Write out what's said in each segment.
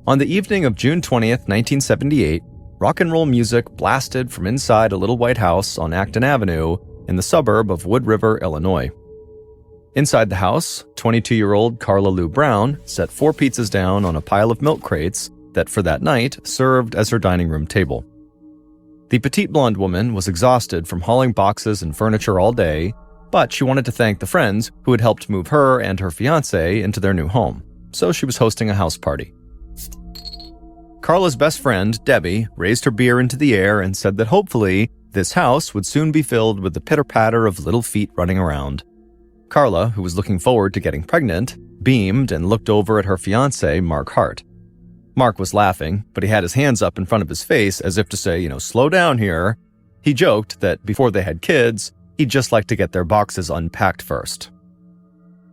On the evening of June 20th, 1978, rock and roll music blasted from inside a little white house on Acton Avenue in the suburb of Wood River, Illinois. Inside the house, 22-year-old Carla Lou Brown set 4 pizzas down on a pile of milk crates that for that night served as her dining room table. The petite blonde woman was exhausted from hauling boxes and furniture all day, but she wanted to thank the friends who had helped move her and her fiancé into their new home, so she was hosting a house party. Carla's best friend, Debbie, raised her beer into the air and said that hopefully this house would soon be filled with the pitter-patter of little feet running around. Carla, who was looking forward to getting pregnant, beamed and looked over at her fiancé, Mark Hart. Mark was laughing, but he had his hands up in front of his face as if to say, slow down here. He joked that before they had kids, he'd just like to get their boxes unpacked first.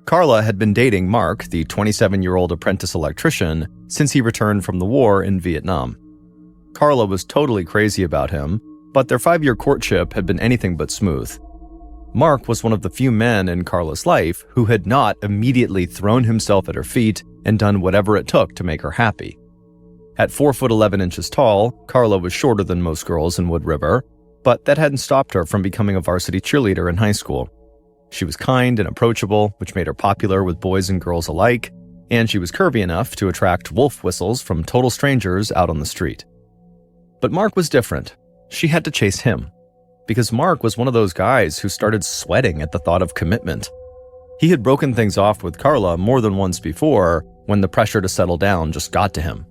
Carla had been dating Mark, the 27-year-old apprentice electrician, since he returned from the war in Vietnam. Carla was totally crazy about him, but their 5-year courtship had been anything but smooth. Mark was one of the few men in Carla's life who had not immediately thrown himself at her feet and done whatever it took to make her happy. At 4'11" tall, Carla was shorter than most girls in Wood River, but that hadn't stopped her from becoming a varsity cheerleader in high school. She was kind and approachable, which made her popular with boys and girls alike, and she was curvy enough to attract wolf whistles from total strangers out on the street. But Mark was different. She had to chase him, because Mark was one of those guys who started sweating at the thought of commitment. He had broken things off with Carla more than once before when the pressure to settle down just got to him.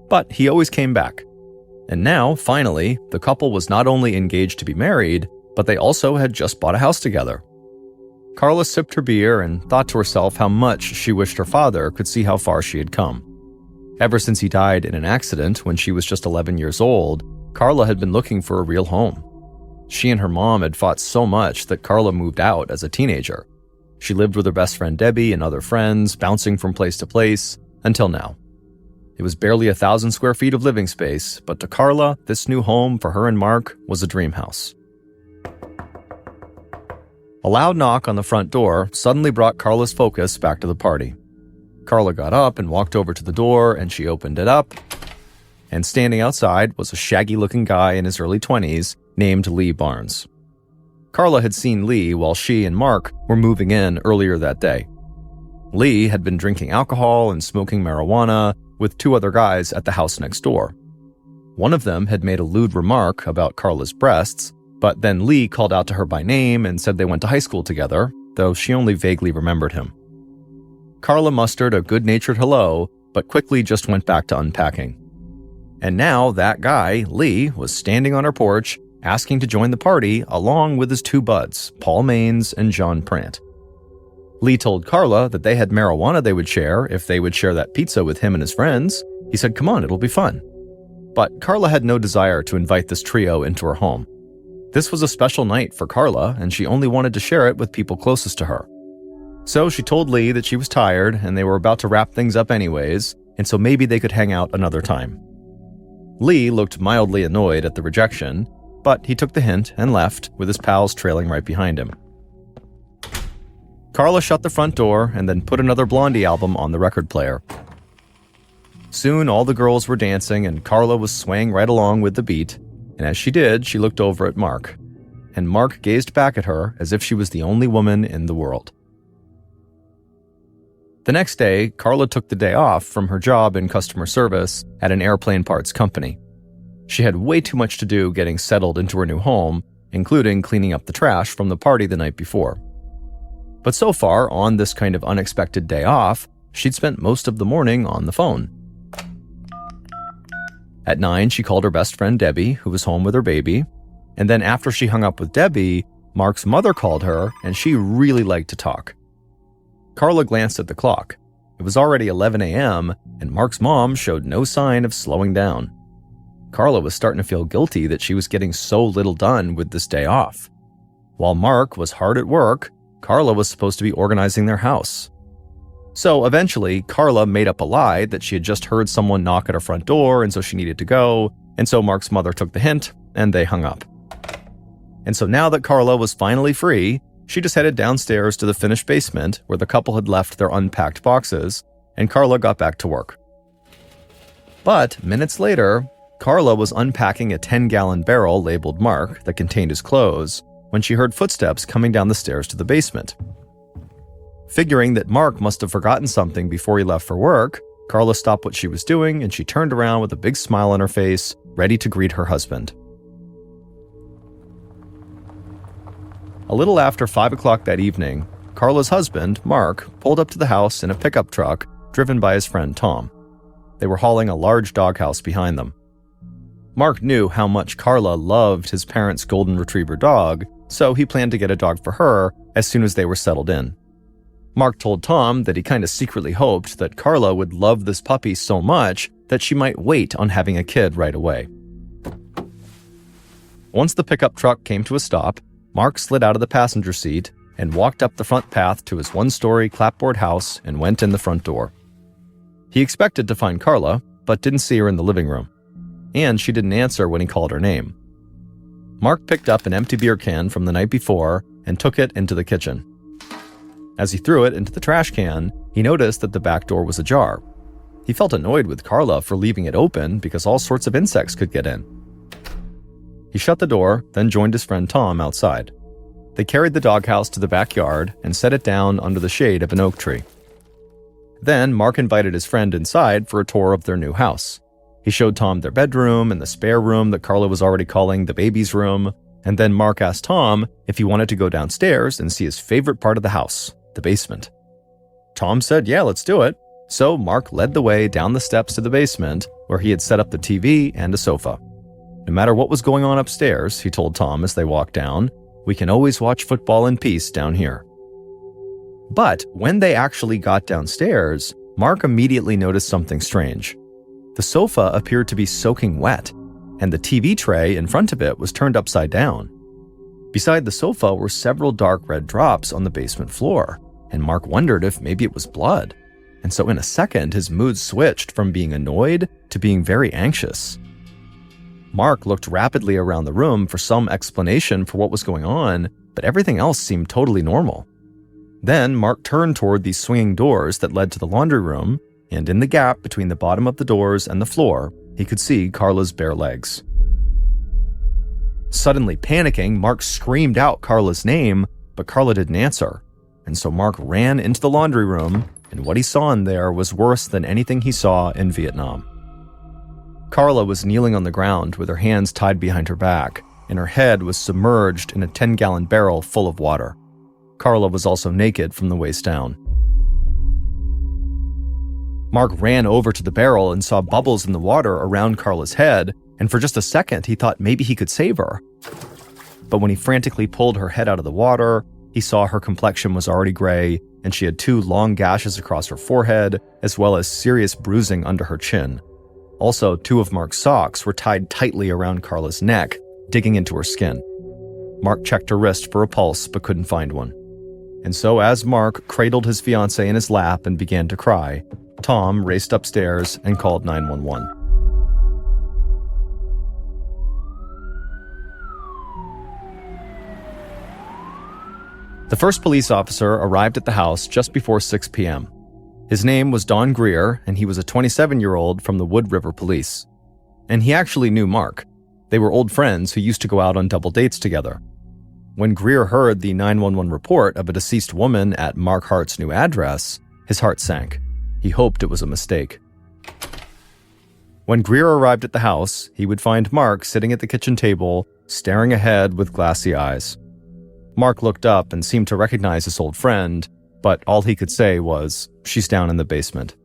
But he always came back. And now, finally, the couple was not only engaged to be married, but they also had just bought a house together. Carla sipped her beer and thought to herself how much she wished her father could see how far she had come. Ever since he died in an accident when she was just 11 years old, Carla had been looking for a real home. She and her mom had fought so much that Carla moved out as a teenager. She lived with her best friend Debbie and other friends, bouncing from place to place, until now. It was barely 1,000 square feet of living space, but to Carla, this new home for her and Mark was a dream house. A loud knock on the front door suddenly brought Carla's focus back to the party. Carla got up and walked over to the door, and she opened it up. And standing outside was a shaggy-looking guy in his early 20s named Lee Barnes. Carla had seen Lee while she and Mark were moving in earlier that day. Lee had been drinking alcohol and smoking marijuana with 2 other guys at the house next door. One of them had made a lewd remark about Carla's breasts, but then Lee called out to her by name and said they went to high school together, though she only vaguely remembered him. Carla mustered a good-natured hello, but quickly just went back to unpacking. And now that guy, Lee, was standing on her porch, asking to join the party along with his 2 buds, Paul Maines and John Prant. Lee told Carla that they had marijuana they would share if they would share that pizza with him and his friends. He said, "Come on, it'll be fun." But Carla had no desire to invite this trio into her home. This was a special night for Carla, and she only wanted to share it with people closest to her. So she told Lee that she was tired and they were about to wrap things up anyways, and so maybe they could hang out another time. Lee looked mildly annoyed at the rejection, but he took the hint and left, with his pals trailing right behind him. Carla shut the front door and then put another Blondie album on the record player. Soon all the girls were dancing and Carla was swaying right along with the beat, and as she did, she looked over at Mark. And Mark gazed back at her as if she was the only woman in the world. The next day, Carla took the day off from her job in customer service at an airplane parts company. She had way too much to do getting settled into her new home, including cleaning up the trash from the party the night before. But so far, on this kind of unexpected day off, she'd spent most of the morning on the phone. At 9, she called her best friend Debbie, who was home with her baby, and then after she hung up with Debbie, Mark's mother called her, and she really liked to talk. Carla glanced at the clock. It was already 11 a.m., and Mark's mom showed no sign of slowing down. Carla was starting to feel guilty that she was getting so little done with this day off. While Mark was hard at work, Carla was supposed to be organizing their house. So eventually, Carla made up a lie that she had just heard someone knock at her front door and so she needed to go, and so Mark's mother took the hint, and they hung up. And so now that Carla was finally free, she just headed downstairs to the finished basement where the couple had left their unpacked boxes, and Carla got back to work. But minutes later, Carla was unpacking a 10-gallon barrel labeled Mark that contained his clothes when she heard footsteps coming down the stairs to the basement. Figuring that Mark must have forgotten something before he left for work, Carla stopped what she was doing and she turned around with a big smile on her face, ready to greet her husband. A little after 5 o'clock that evening, Carla's husband, Mark, pulled up to the house in a pickup truck driven by his friend Tom. They were hauling a large doghouse behind them. Mark knew how much Carla loved his parents' golden retriever dog, so he planned to get a dog for her as soon as they were settled in. Mark told Tom that he kind of secretly hoped that Carla would love this puppy so much that she might wait on having a kid right away. Once the pickup truck came to a stop, Mark slid out of the passenger seat and walked up the front path to his one-story clapboard house and went in the front door. He expected to find Carla, but didn't see her in the living room, and she didn't answer when he called her name. Mark picked up an empty beer can from the night before and took it into the kitchen. As he threw it into the trash can, he noticed that the back door was ajar. He felt annoyed with Carla for leaving it open because all sorts of insects could get in. He shut the door, then joined his friend Tom outside. They carried the doghouse to the backyard and set it down under the shade of an oak tree. Then Mark invited his friend inside for a tour of their new house. He showed Tom their bedroom and the spare room that Carla was already calling the baby's room, and then Mark asked Tom if he wanted to go downstairs and see his favorite part of the house, the basement. Tom said, yeah, let's do it. So Mark led the way down the steps to the basement, where he had set up the TV and a sofa. No matter what was going on upstairs, he told Tom as they walked down, we can always watch football in peace down here. But when they actually got downstairs, Mark immediately noticed something strange. The sofa appeared to be soaking wet, and the TV tray in front of it was turned upside down. Beside the sofa were several dark red drops on the basement floor, and Mark wondered if maybe it was blood. And so in a second, his mood switched from being annoyed to being very anxious. Mark looked rapidly around the room for some explanation for what was going on, but everything else seemed totally normal. Then Mark turned toward these swinging doors that led to the laundry room, and in the gap between the bottom of the doors and the floor, he could see Carla's bare legs. Suddenly panicking, Mark screamed out Carla's name, but Carla didn't answer, and so Mark ran into the laundry room, and what he saw in there was worse than anything he saw in Vietnam. Carla was kneeling on the ground with her hands tied behind her back, and her head was submerged in a 10-gallon barrel full of water. Carla was also naked from the waist down. Mark ran over to the barrel and saw bubbles in the water around Carla's head, and for just a second he thought maybe he could save her. But when he frantically pulled her head out of the water, he saw her complexion was already gray, and she had 2 long gashes across her forehead, as well as serious bruising under her chin. Also, 2 of Mark's socks were tied tightly around Carla's neck, digging into her skin. Mark checked her wrist for a pulse, but couldn't find one. And so as Mark cradled his fiancée in his lap and began to cry, Tom raced upstairs and called 911. The first police officer arrived at the house just before 6 p.m. His name was Don Greer, and he was a 27-year-old from the Wood River Police. And he actually knew Mark. They were old friends who used to go out on double dates together. When Greer heard the 911 report of a deceased woman at Mark Hart's new address, his heart sank. He hoped it was a mistake. When Greer arrived at the house, he would find Mark sitting at the kitchen table, staring ahead with glassy eyes. Mark looked up and seemed to recognize his old friend, but all he could say was, "She's down in the basement."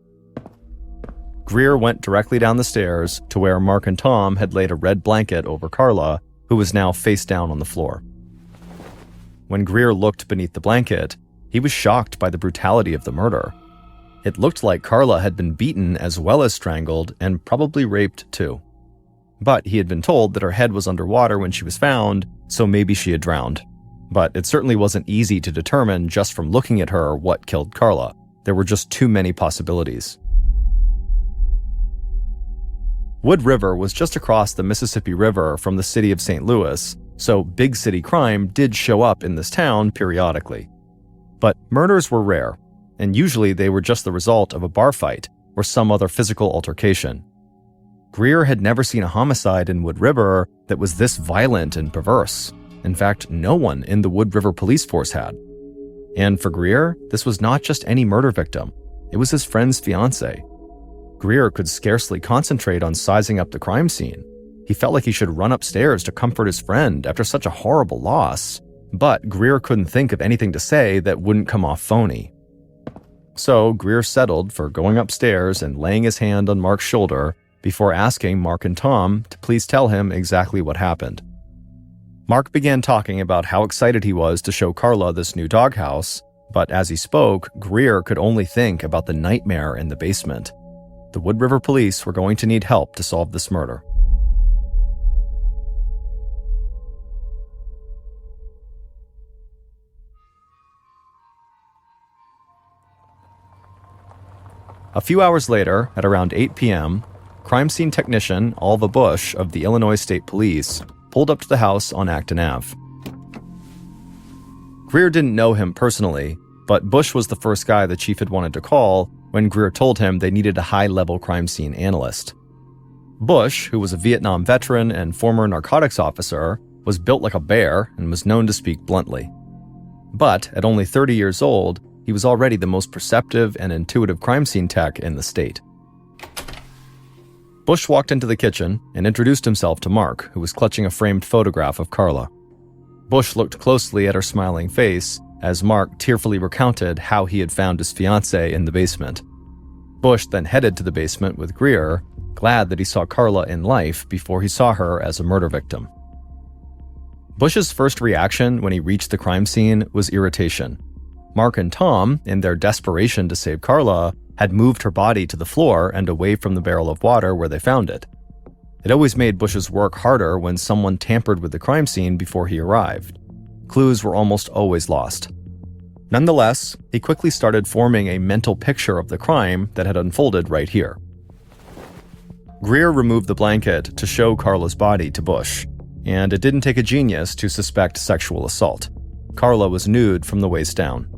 Greer went directly down the stairs to where Mark and Tom had laid a red blanket over Carla, who was now face down on the floor. When Greer looked beneath the blanket, he was shocked by the brutality of the murder. It looked like Carla had been beaten as well as strangled and probably raped too. But he had been told that her head was underwater when she was found, so maybe she had drowned. But it certainly wasn't easy to determine just from looking at her what killed Carla. There were just too many possibilities. Wood River was just across the Mississippi River from the city of St. Louis, so big city crime did show up in this town periodically. But murders were rare, and usually they were just the result of a bar fight or some other physical altercation. Greer had never seen a homicide in Wood River that was this violent and perverse. In fact, no one in the Wood River police force had. And for Greer, this was not just any murder victim. It was his friend's fiancée. Greer could scarcely concentrate on sizing up the crime scene. He felt like he should run upstairs to comfort his friend after such a horrible loss. But Greer couldn't think of anything to say that wouldn't come off phony. So Greer settled for going upstairs and laying his hand on Mark's shoulder before asking Mark and Tom to please tell him exactly what happened. Mark began talking about how excited he was to show Carla this new doghouse, but as he spoke, Greer could only think about the nightmare in the basement. The Wood River police were going to need help to solve this murder. A few hours later, at around 8 p.m., crime scene technician Alva Bush of the Illinois State Police pulled up to the house on Acton Ave. Greer didn't know him personally, but Bush was the first guy the chief had wanted to call when Greer told him they needed a high-level crime scene analyst. Bush, who was a Vietnam veteran and former narcotics officer, was built like a bear and was known to speak bluntly. But at only 30 years old, he was already the most perceptive and intuitive crime scene tech in the state. Bush walked into the kitchen and introduced himself to Mark, who was clutching a framed photograph of Carla. Bush looked closely at her smiling face as Mark tearfully recounted how he had found his fiancée in the basement. Bush then headed to the basement with Greer, glad that he saw Carla in life before he saw her as a murder victim. Bush's first reaction when he reached the crime scene was irritation. Mark and Tom, in their desperation to save Carla, had moved her body to the floor and away from the barrel of water where they found it. It always made Bush's work harder when someone tampered with the crime scene before he arrived. Clues were almost always lost. Nonetheless, he quickly started forming a mental picture of the crime that had unfolded right here. Greer removed the blanket to show Carla's body to Bush, and it didn't take a genius to suspect sexual assault. Carla was nude from the waist down.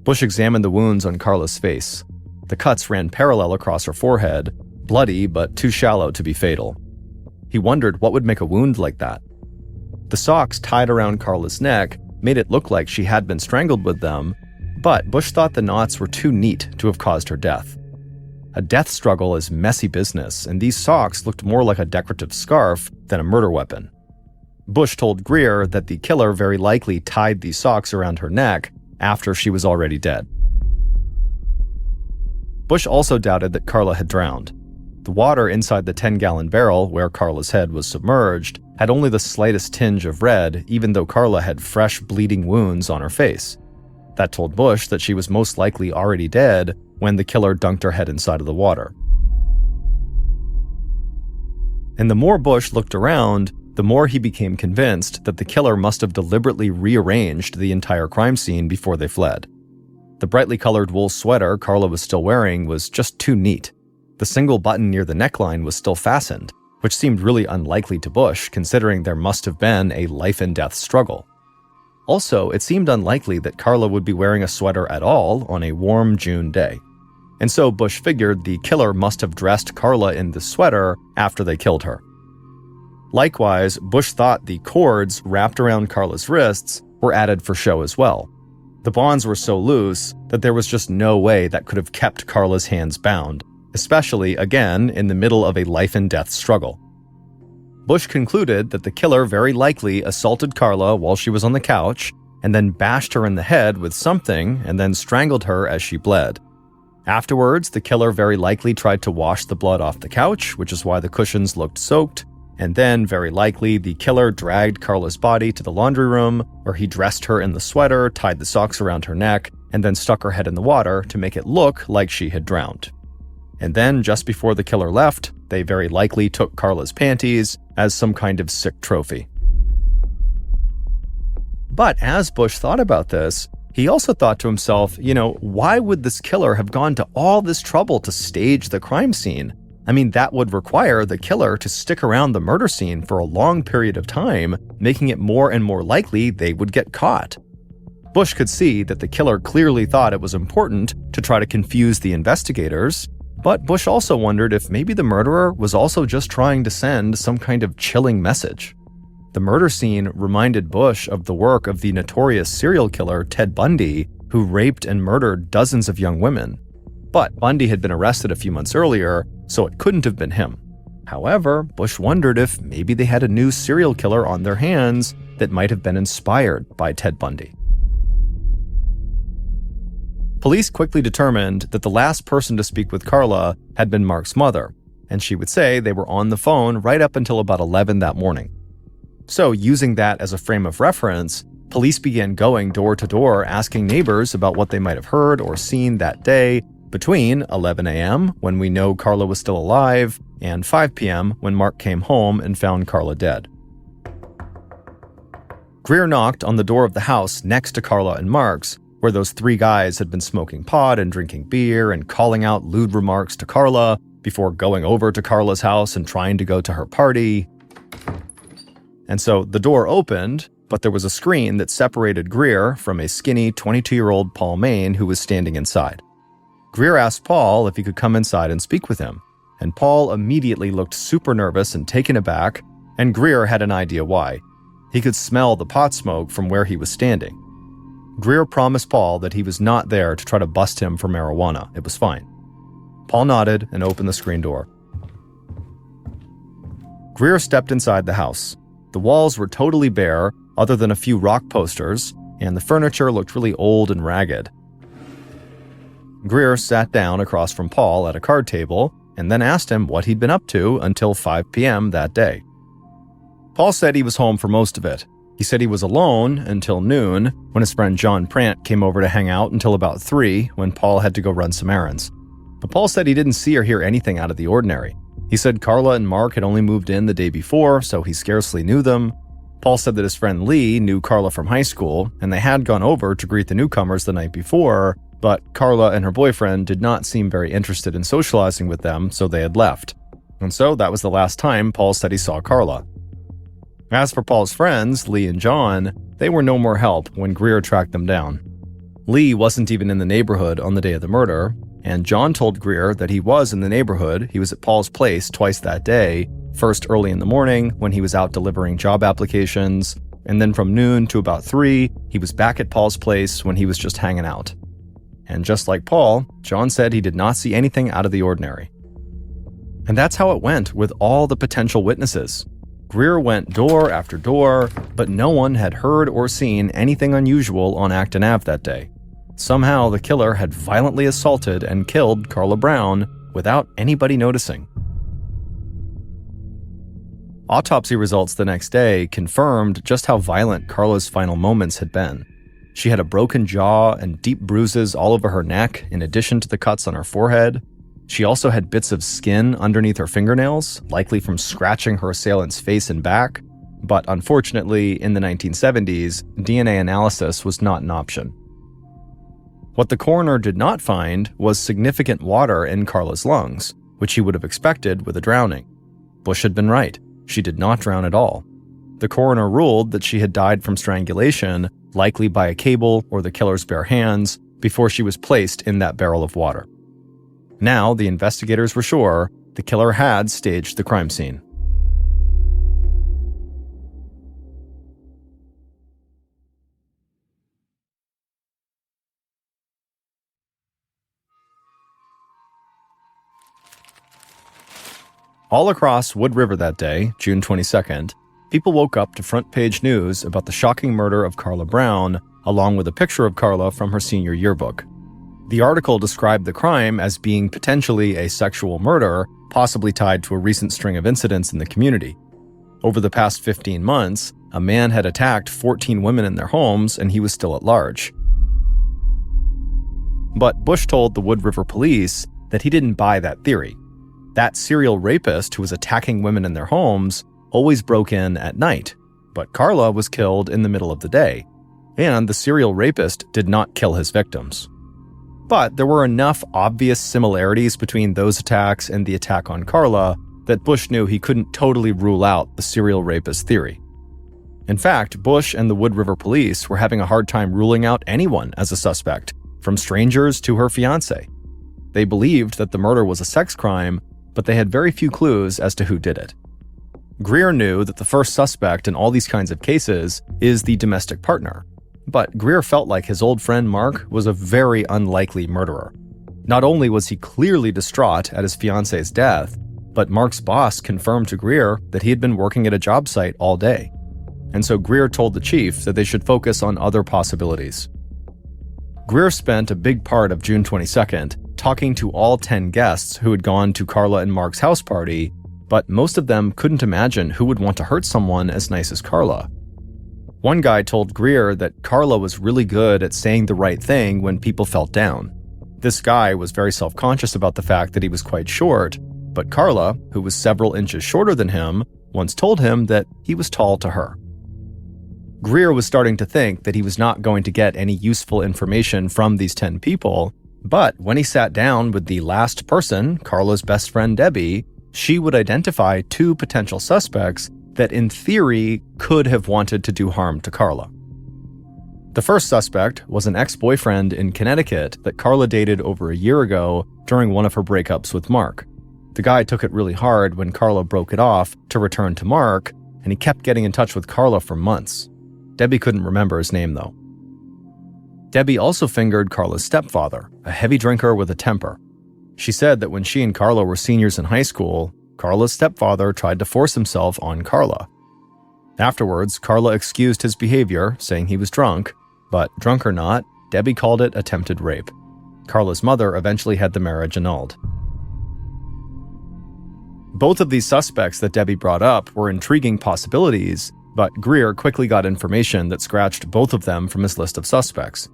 Bush examined the wounds on Carla's face. The cuts ran parallel across her forehead, bloody but too shallow to be fatal. He wondered what would make a wound like that. The socks tied around Carla's neck made it look like she had been strangled with them, but Bush thought the knots were too neat to have caused her death. A death struggle is messy business, and these socks looked more like a decorative scarf than a murder weapon. Bush told Greer that the killer very likely tied these socks around her neck after she was already dead. Bush also doubted that Carla had drowned. The water inside the 10-gallon barrel where Carla's head was submerged had only the slightest tinge of red, even though Carla had fresh bleeding wounds on her face. That told Bush that she was most likely already dead when the killer dunked her head inside of the water. And the more Bush looked around, the more he became convinced that the killer must have deliberately rearranged the entire crime scene before they fled. The brightly colored wool sweater Carla was still wearing was just too neat. The single button near the neckline was still fastened, which seemed really unlikely to Bush considering there must have been a life-and-death struggle. Also, it seemed unlikely that Carla would be wearing a sweater at all on a warm June day. And so Bush figured the killer must have dressed Carla in the sweater after they killed her. Likewise, Bush thought the cords wrapped around Carla's wrists were added for show as well. The bonds were so loose that there was just no way that could have kept Carla's hands bound, especially, again, in the middle of a life-and-death struggle. Bush concluded that the killer very likely assaulted Carla while she was on the couch and then bashed her in the head with something and then strangled her as she bled. Afterwards, the killer very likely tried to wash the blood off the couch, which is why the cushions looked soaked, and then, very likely, the killer dragged Carla's body to the laundry room, where he dressed her in the sweater, tied the socks around her neck, and then stuck her head in the water to make it look like she had drowned. And then, just before the killer left, they very likely took Carla's panties as some kind of sick trophy. But as Bush thought about this, he also thought to himself, why would this killer have gone to all this trouble to stage the crime scene? I mean, that would require the killer to stick around the murder scene for a long period of time, making it more and more likely they would get caught. Bush could see that the killer clearly thought it was important to try to confuse the investigators, But Bush also wondered if maybe the murderer was also just trying to send some kind of chilling message. The murder scene reminded Bush of the work of the notorious serial killer Ted Bundy, who raped and murdered dozens of young women. But Bundy had been arrested a few months earlier, so it couldn't have been him. However, Bush wondered if maybe they had a new serial killer on their hands that might have been inspired by Ted Bundy. Police quickly determined that the last person to speak with Carla had been Mark's mother, and she would say they were on the phone right up until about 11 that morning. So, using that as a frame of reference, police began going door to door asking neighbors about what they might have heard or seen that day between 11 a.m., when we know Carla was still alive, and 5 p.m., when Mark came home and found Carla dead. Greer knocked on the door of the house next to Carla and Mark's, where those three guys had been smoking pot and drinking beer and calling out lewd remarks to Carla before going over to Carla's house and trying to go to her party. And so the door opened, but there was a screen that separated Greer from a skinny 22-year-old Paul Main who was standing inside. Greer asked Paul if he could come inside and speak with him, and Paul immediately looked super nervous and taken aback, and Greer had an idea why. He could smell the pot smoke from where he was standing. Greer promised Paul that he was not there to try to bust him for marijuana. It was fine. Paul nodded and opened the screen door. Greer stepped inside the house. The walls were totally bare, other than a few rock posters, and the furniture looked really old and ragged. Greer sat down across from Paul at a card table and then asked him what he'd been up to until 5 p.m. that day. Paul said he was home for most of it. He said he was alone until noon, when his friend John Prant came over to hang out until about 3, when Paul had to go run some errands. But Paul said he didn't see or hear anything out of the ordinary. He said Carla and Mark had only moved in the day before, so he scarcely knew them. Paul said that his friend Lee knew Carla from high school, and they had gone over to greet the newcomers the night before, but Carla and her boyfriend did not seem very interested in socializing with them, so they had left. And so that was the last time Paul said he saw Carla. As for Paul's friends, Lee and John, they were no more help when Greer tracked them down. Lee wasn't even in the neighborhood on the day of the murder, and John told Greer that he was in the neighborhood. He was at Paul's place twice that day, first early in the morning when he was out delivering job applications, and then from noon to about 3, he was back at Paul's place when he was just hanging out. And just like Paul, John said he did not see anything out of the ordinary. And that's how it went with all the potential witnesses. Greer went door after door, but no one had heard or seen anything unusual on Acton Ave that day. Somehow the killer had violently assaulted and killed Carla Brown without anybody noticing. Autopsy results the next day confirmed just how violent Carla's final moments had been. She had a broken jaw and deep bruises all over her neck, in addition to the cuts on her forehead. She also had bits of skin underneath her fingernails, likely from scratching her assailant's face and back. But unfortunately, in the 1970s, DNA analysis was not an option. What the coroner did not find was significant water in Carla's lungs, which he would have expected with a drowning. Bush had been right. She did not drown at all. The coroner ruled that she had died from strangulation, likely by a cable or the killer's bare hands, before she was placed in that barrel of water. Now, the investigators were sure the killer had staged the crime scene. All across Wood River that day, June 22nd, people woke up to front-page news about the shocking murder of Carla Brown, along with a picture of Carla from her senior yearbook. The article described the crime as being potentially a sexual murder, possibly tied to a recent string of incidents in the community. Over the past 15 months, a man had attacked 14 women in their homes, and he was still at large. But Bush told the Wood River police that he didn't buy that theory. That serial rapist who was attacking women in their homes always broke in at night, but Carla was killed in the middle of the day, and the serial rapist did not kill his victims. But there were enough obvious similarities between those attacks and the attack on Carla that Bush knew he couldn't totally rule out the serial rapist theory. In fact, Bush and the Wood River police were having a hard time ruling out anyone as a suspect, from strangers to her fiancé. They believed that the murder was a sex crime, but they had very few clues as to who did it. Greer knew that the first suspect in all these kinds of cases is the domestic partner, but Greer felt like his old friend Mark was a very unlikely murderer. Not only was he clearly distraught at his fiance's death, but Mark's boss confirmed to Greer that he had been working at a job site all day. And so Greer told the chief that they should focus on other possibilities. Greer spent a big part of June 22nd talking to all 10 guests who had gone to Carla and Mark's house party, but most of them couldn't imagine who would want to hurt someone as nice as Carla. One guy told Greer that Carla was really good at saying the right thing when people felt down. This guy was very self-conscious about the fact that he was quite short, but Carla, who was several inches shorter than him, once told him that he was tall to her. Greer was starting to think that he was not going to get any useful information from these 10 people, but when he sat down with the last person, Carla's best friend Debbie, she would identify 2 potential suspects that in theory could have wanted to do harm to Carla. The first suspect was an ex-boyfriend in Connecticut that Carla dated over a year ago during one of her breakups with Mark. The guy took it really hard when Carla broke it off to return to Mark, and he kept getting in touch with Carla for months. Debbie couldn't remember his name, though. Debbie also fingered Carla's stepfather, a heavy drinker with a temper. She said that when she and Carla were seniors in high school, Carla's stepfather tried to force himself on Carla. Afterwards, Carla excused his behavior, saying he was drunk, but drunk or not, Debbie called it attempted rape. Carla's mother eventually had the marriage annulled. Both of these suspects that Debbie brought up were intriguing possibilities, but Greer quickly got information that scratched both of them from his list of suspects.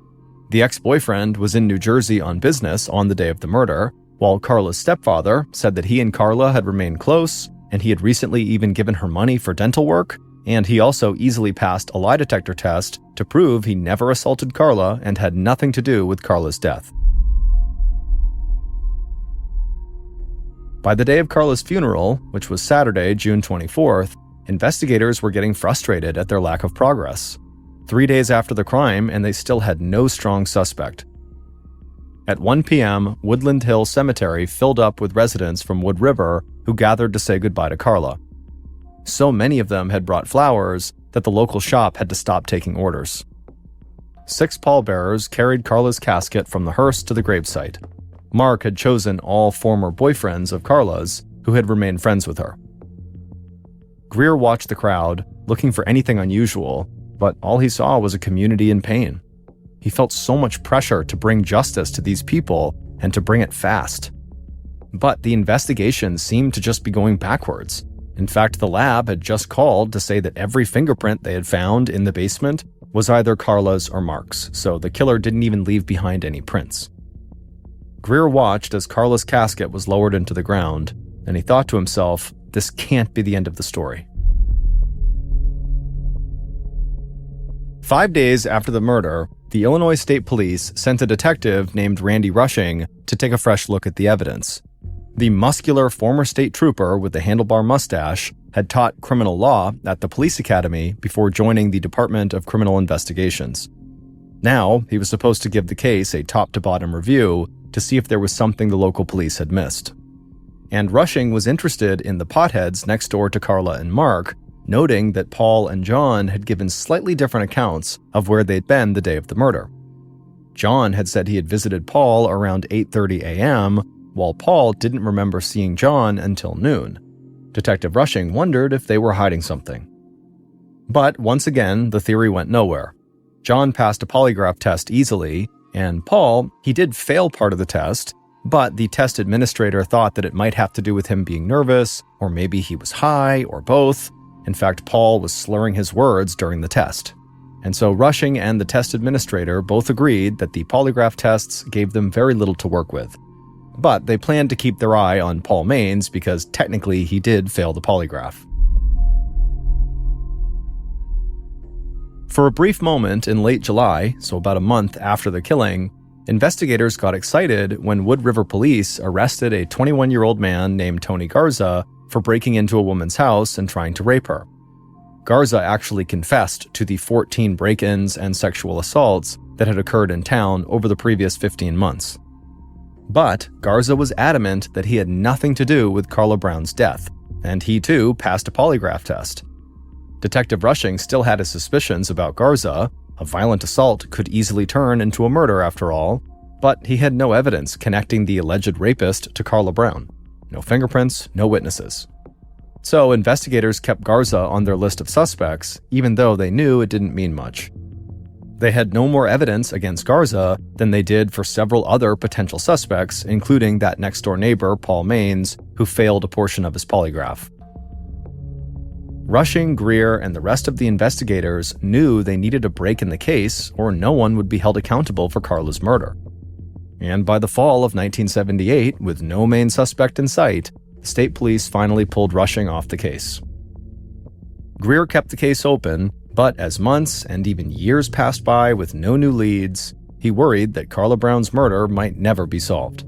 The ex-boyfriend was in New Jersey on business on the day of the murder, while Carla's stepfather said that he and Carla had remained close, and he had recently even given her money for dental work, and he also easily passed a lie detector test to prove he never assaulted Carla and had nothing to do with Carla's death. By the day of Carla's funeral, which was Saturday, June 24th, investigators were getting frustrated at their lack of progress. 3 days after the crime, and they still had no strong suspect. At 1 p.m., Woodland Hill Cemetery filled up with residents from Wood River who gathered to say goodbye to Carla. So many of them had brought flowers that the local shop had to stop taking orders. 6 pallbearers carried Carla's casket from the hearse to the gravesite. Mark had chosen all former boyfriends of Carla's who had remained friends with her. Greer watched the crowd, looking for anything unusual, but all he saw was a community in pain. He felt so much pressure to bring justice to these people and to bring it fast. But the investigation seemed to just be going backwards. In fact, the lab had just called to say that every fingerprint they had found in the basement was either Carla's or Mark's, so the killer didn't even leave behind any prints. Greer watched as Carla's casket was lowered into the ground, and he thought to himself, this can't be the end of the story. 5 days after the murder, the Illinois State Police sent a detective named Randy Rushing to take a fresh look at the evidence. The muscular former state trooper with the handlebar mustache had taught criminal law at the police academy before joining the Department of Criminal Investigations. Now, he was supposed to give the case a top-to-bottom review to see if there was something the local police had missed. And Rushing was interested in the potheads next door to Carla and Mark, noting that Paul and John had given slightly different accounts of where they'd been the day of the murder. John had said he had visited Paul around 8:30 a.m., while Paul didn't remember seeing John until noon. Detective Rushing wondered if they were hiding something. But once again, the theory went nowhere. John passed a polygraph test easily, and Paul, he did fail part of the test, but the test administrator thought that it might have to do with him being nervous, or maybe he was high, or both. In fact, Paul was slurring his words during the test. And so Rushing and the test administrator both agreed that the polygraph tests gave them very little to work with. But they planned to keep their eye on Paul Maines because technically he did fail the polygraph. For a brief moment in late July, so about a month after the killing, investigators got excited when Wood River police arrested a 21-year-old man named Tony Garza for breaking into a woman's house and trying to rape her. Garza actually confessed to the 14 break-ins and sexual assaults that had occurred in town over the previous 15 months. But Garza was adamant that he had nothing to do with Carla Brown's death, and he too passed a polygraph test. Detective Rushing still had his suspicions about Garza. A violent assault could easily turn into a murder after all, but he had no evidence connecting the alleged rapist to Carla Brown. No fingerprints, no witnesses. So investigators kept Garza on their list of suspects, even though they knew it didn't mean much. They had no more evidence against Garza than they did for several other potential suspects, including that next-door neighbor, Paul Maines, who failed a portion of his polygraph. Rushing, Greer, and the rest of the investigators knew they needed a break in the case or no one would be held accountable for Carla's murder. And by the fall of 1978, with no main suspect in sight, the state police finally pulled Rushing off the case. Greer kept the case open, but as months and even years passed by with no new leads, he worried that Carla Brown's murder might never be solved.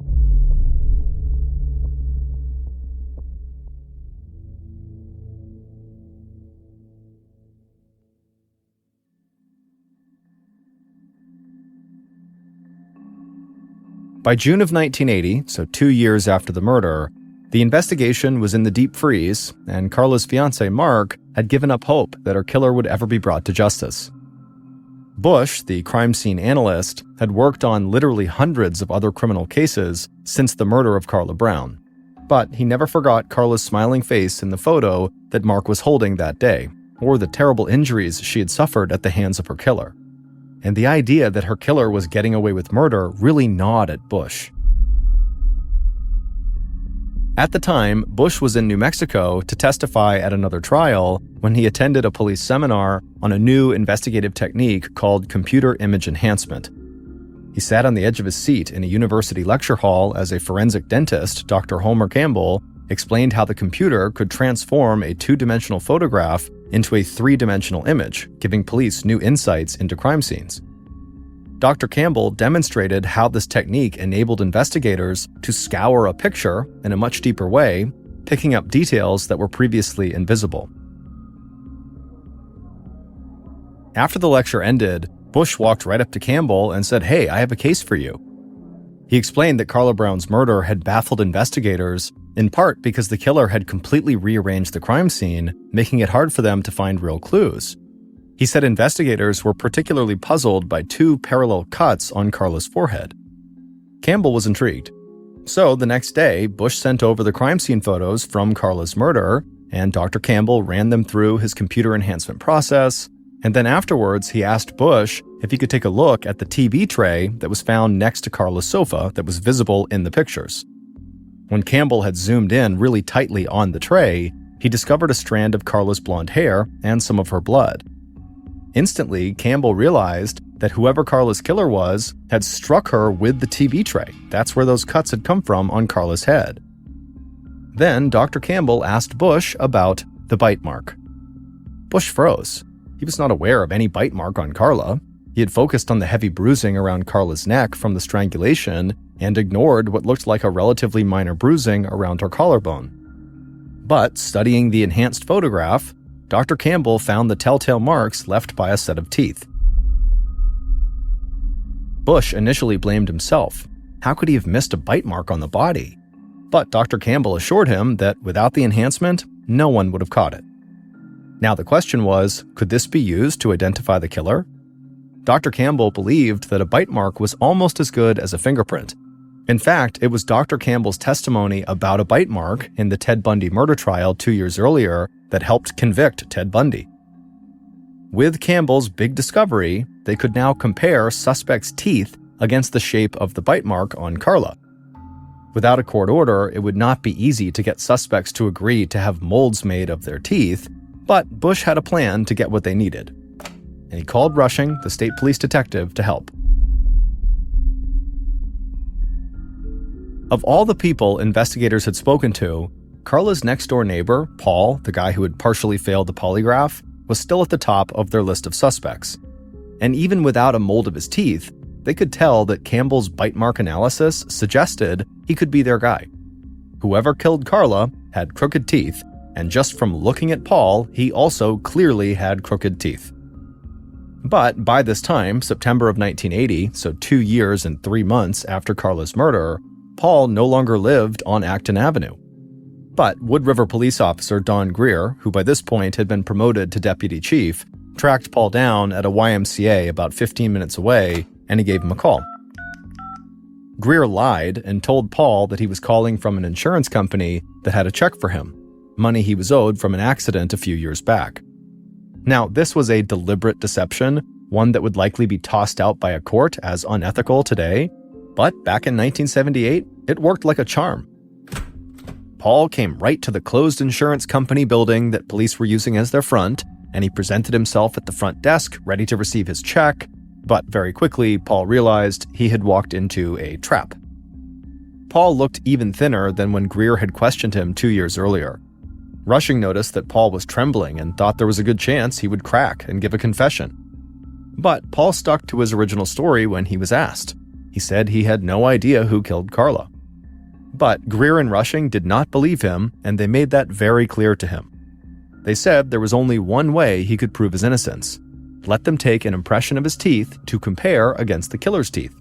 By June of 1980, so 2 years after the murder, the investigation was in the deep freeze, and Carla's fiancé, Mark, had given up hope that her killer would ever be brought to justice. Bush, the crime scene analyst, had worked on literally hundreds of other criminal cases since the murder of Carla Brown, but he never forgot Carla's smiling face in the photo that Mark was holding that day, or the terrible injuries she had suffered at the hands of her killer. And the idea that her killer was getting away with murder really gnawed at Bush. At the time, Bush was in New Mexico to testify at another trial when he attended a police seminar on a new investigative technique called computer image enhancement. He sat on the edge of his seat in a university lecture hall as a forensic dentist, Dr. Homer Campbell, explained how the computer could transform a two-dimensional photograph into a three-dimensional image, giving police new insights into crime scenes. Dr. Campbell demonstrated how this technique enabled investigators to scour a picture in a much deeper way, picking up details that were previously invisible. After the lecture ended, Bush walked right up to Campbell and said, "Hey, I have a case for you." He explained that Carla Brown's murder had baffled investigators, in part because the killer had completely rearranged the crime scene, making it hard for them to find real clues. He said investigators were particularly puzzled by two parallel cuts on Carla's forehead. Campbell was intrigued. So the next day, Bush sent over the crime scene photos from Carla's murder, and Dr. Campbell ran them through his computer enhancement process, and then afterwards he asked Bush if he could take a look at the TV tray that was found next to Carla's sofa that was visible in the pictures. When Campbell had zoomed in really tightly on the tray, he discovered a strand of Carla's blonde hair and some of her blood. Instantly, Campbell realized that whoever Carla's killer was had struck her with the TV tray. That's where those cuts had come from on Carla's head. Then Dr. Campbell asked Bush about the bite mark. Bush froze. He was not aware of any bite mark on Carla. He had focused on the heavy bruising around Carla's neck from the strangulation and ignored what looked like a relatively minor bruising around her collarbone. But studying the enhanced photograph, Dr. Campbell found the telltale marks left by a set of teeth. Bush initially blamed himself. How could he have missed a bite mark on the body? But Dr. Campbell assured him that without the enhancement, no one would have caught it. Now the question was, could this be used to identify the killer? Dr. Campbell believed that a bite mark was almost as good as a fingerprint. In fact, it was Dr. Campbell's testimony about a bite mark in the Ted Bundy murder trial 2 years earlier that helped convict Ted Bundy. With Campbell's big discovery, they could now compare suspects' teeth against the shape of the bite mark on Carla. Without a court order, it would not be easy to get suspects to agree to have molds made of their teeth, but Bush had a plan to get what they needed. And he called Rushing, the state police detective, to help. Of all the people investigators had spoken to, Carla's next-door neighbor, Paul, the guy who had partially failed the polygraph, was still at the top of their list of suspects. And even without a mold of his teeth, they could tell that Campbell's bite mark analysis suggested he could be their guy. Whoever killed Carla had crooked teeth, and just from looking at Paul, he also clearly had crooked teeth. But by this time, September of 1980, so 2 years and 3 months after Carla's murder, Paul no longer lived on Acton Avenue. But Wood River police officer Don Greer, who by this point had been promoted to deputy chief, tracked Paul down at a YMCA about 15 minutes away, and he gave him a call. Greer lied and told Paul that he was calling from an insurance company that had a check for him, money he was owed from an accident a few years back. Now, this was a deliberate deception, one that would likely be tossed out by a court as unethical today, but back in 1978, it worked like a charm. Paul came right to the closed insurance company building that police were using as their front, and he presented himself at the front desk, ready to receive his check, but very quickly, Paul realized he had walked into a trap. Paul looked even thinner than when Greer had questioned him 2 years earlier. Rushing noticed that Paul was trembling and thought there was a good chance he would crack and give a confession. But Paul stuck to his original story when he was asked. He said he had no idea who killed Carla. But Greer and Rushing did not believe him, and they made that very clear to him. They said there was only one way he could prove his innocence: let them take an impression of his teeth to compare against the killer's teeth.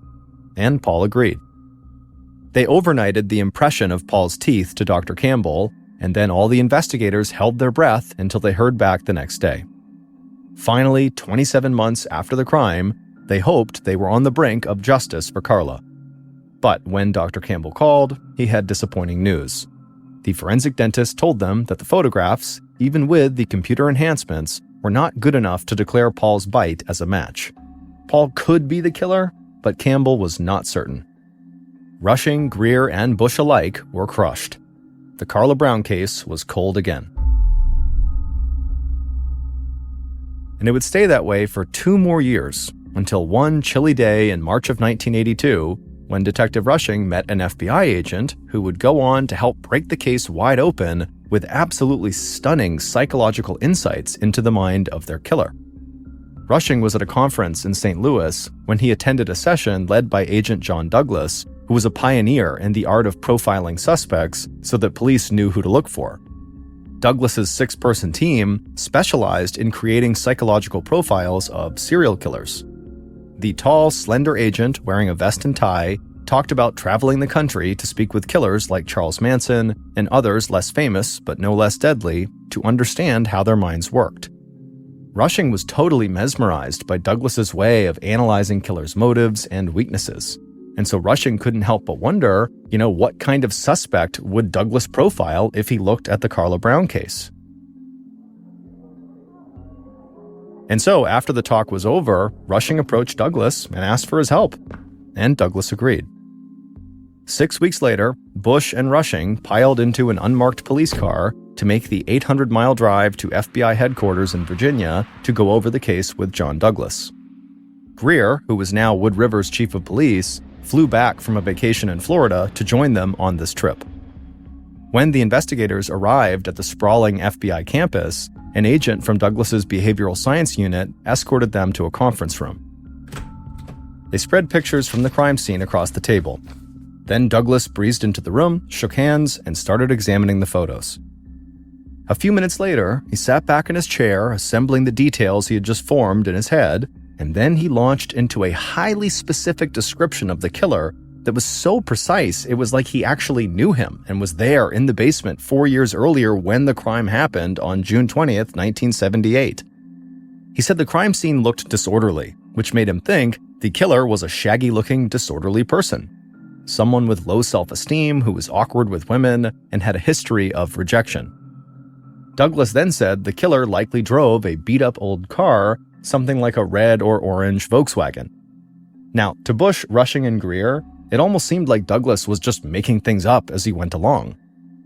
And Paul agreed. They overnighted the impression of Paul's teeth to Dr. Campbell, and then all the investigators held their breath until they heard back the next day. Finally, 27 months after the crime, they hoped they were on the brink of justice for Carla. But when Dr. Campbell called, he had disappointing news. The forensic dentist told them that the photographs, even with the computer enhancements, were not good enough to declare Paul's bite as a match. Paul could be the killer, but Campbell was not certain. Rushing, Greer, and Bush alike were crushed. The Carla Brown case was cold again. And it would stay that way for 2 more years, until one chilly day in March of 1982, when Detective Rushing met an FBI agent who would go on to help break the case wide open with absolutely stunning psychological insights into the mind of their killer. Rushing was at a conference in St. Louis when he attended a session led by Agent John Douglas, who was a pioneer in the art of profiling suspects so that police knew who to look for. Douglas's 6-person team specialized in creating psychological profiles of serial killers. The tall, slender agent wearing a vest and tie talked about traveling the country to speak with killers like Charles Manson and others less famous but no less deadly to understand how their minds worked. Rushing was totally mesmerized by Douglas's way of analyzing killers' motives and weaknesses. And so Rushing couldn't help but wonder, what kind of suspect would Douglas profile if he looked at the Carla Brown case? And so after the talk was over, Rushing approached Douglas and asked for his help. And Douglas agreed. 6 weeks later, Bush and Rushing piled into an unmarked police car to make the 800-mile drive to FBI headquarters in Virginia to go over the case with John Douglas. Greer, who was now Wood River's chief of police, flew back from a vacation in Florida to join them on this trip. When the investigators arrived at the sprawling FBI campus, an agent from Douglas's behavioral science unit escorted them to a conference room. They spread pictures from the crime scene across the table. Then Douglas breezed into the room, shook hands, and started examining the photos. A few minutes later, he sat back in his chair, assembling the details he had just formed in his head, and then he launched into a highly specific description of the killer that was so precise it was like he actually knew him and was there in the basement 4 years earlier when the crime happened on June 20th, 1978. He said the crime scene looked disorderly, which made him think the killer was a shaggy-looking, disorderly person. Someone with low self-esteem who was awkward with women and had a history of rejection. Douglas then said the killer likely drove a beat-up old car, something like a red or orange Volkswagen. Now, to Bush, Rushing, and Greer, it almost seemed like Douglas was just making things up as he went along.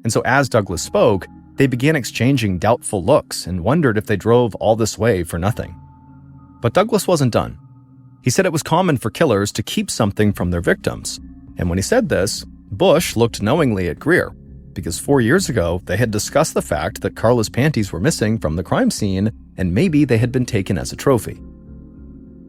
And so as Douglas spoke, they began exchanging doubtful looks and wondered if they drove all this way for nothing. But Douglas wasn't done. He said it was common for killers to keep something from their victims. And when he said this, Bush looked knowingly at Greer, because 4 years ago, they had discussed the fact that Carla's panties were missing from the crime scene, and maybe they had been taken as a trophy.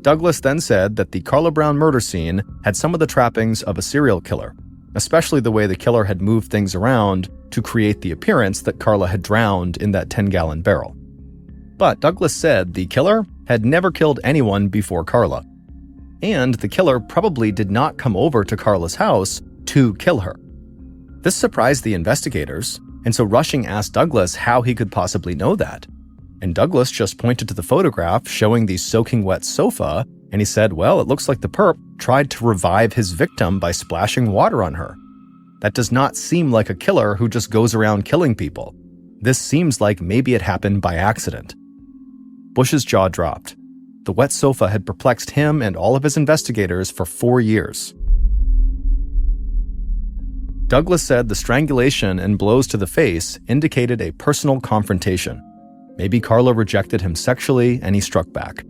Douglas then said that the Carla Brown murder scene had some of the trappings of a serial killer, especially the way the killer had moved things around to create the appearance that Carla had drowned in that 10-gallon barrel. But Douglas said the killer had never killed anyone before Carla. And the killer probably did not come over to Carla's house to kill her. This surprised the investigators, and so Rushing asked Douglas how he could possibly know that. And Douglas just pointed to the photograph showing the soaking wet sofa, and he said, well, it looks like the perp tried to revive his victim by splashing water on her. That does not seem like a killer who just goes around killing people. This seems like maybe it happened by accident. Bush's jaw dropped. The wet sofa had perplexed him and all of his investigators for 4 years. Douglas said the strangulation and blows to the face indicated a personal confrontation. Maybe Carla rejected him sexually and he struck back.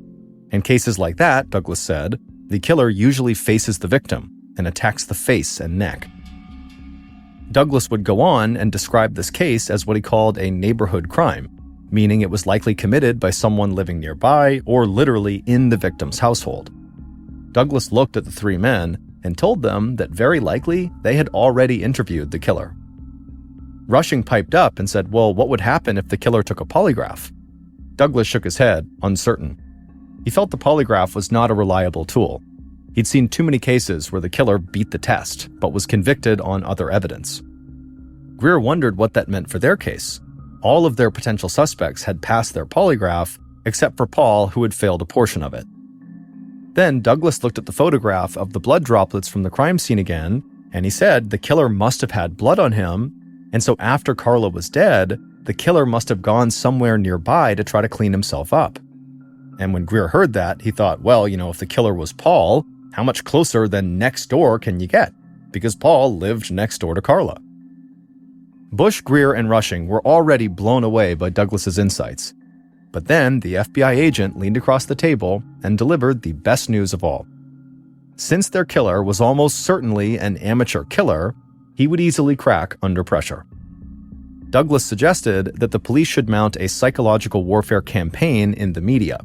In cases like that, Douglas said, the killer usually faces the victim and attacks the face and neck. Douglas would go on and describe this case as what he called a neighborhood crime, meaning it was likely committed by someone living nearby or literally in the victim's household. Douglas looked at the 3 men and told them that very likely they had already interviewed the killer. Rushing piped up and said, well, what would happen if the killer took a polygraph? Douglas shook his head, uncertain. He felt the polygraph was not a reliable tool. He'd seen too many cases where the killer beat the test, but was convicted on other evidence. Greer wondered what that meant for their case. All of their potential suspects had passed their polygraph, except for Paul, who had failed a portion of it. Then Douglas looked at the photograph of the blood droplets from the crime scene again, and he said the killer must have had blood on him, and so after Carla was dead, the killer must have gone somewhere nearby to try to clean himself up. And when Greer heard that, he thought, well, if the killer was Paul, how much closer than next door can you get? Because Paul lived next door to Carla. Bush, Greer, and Rushing were already blown away by Douglas's insights. But then the FBI agent leaned across the table and delivered the best news of all. Since their killer was almost certainly an amateur killer, he would easily crack under pressure. Douglas suggested that the police should mount a psychological warfare campaign in the media.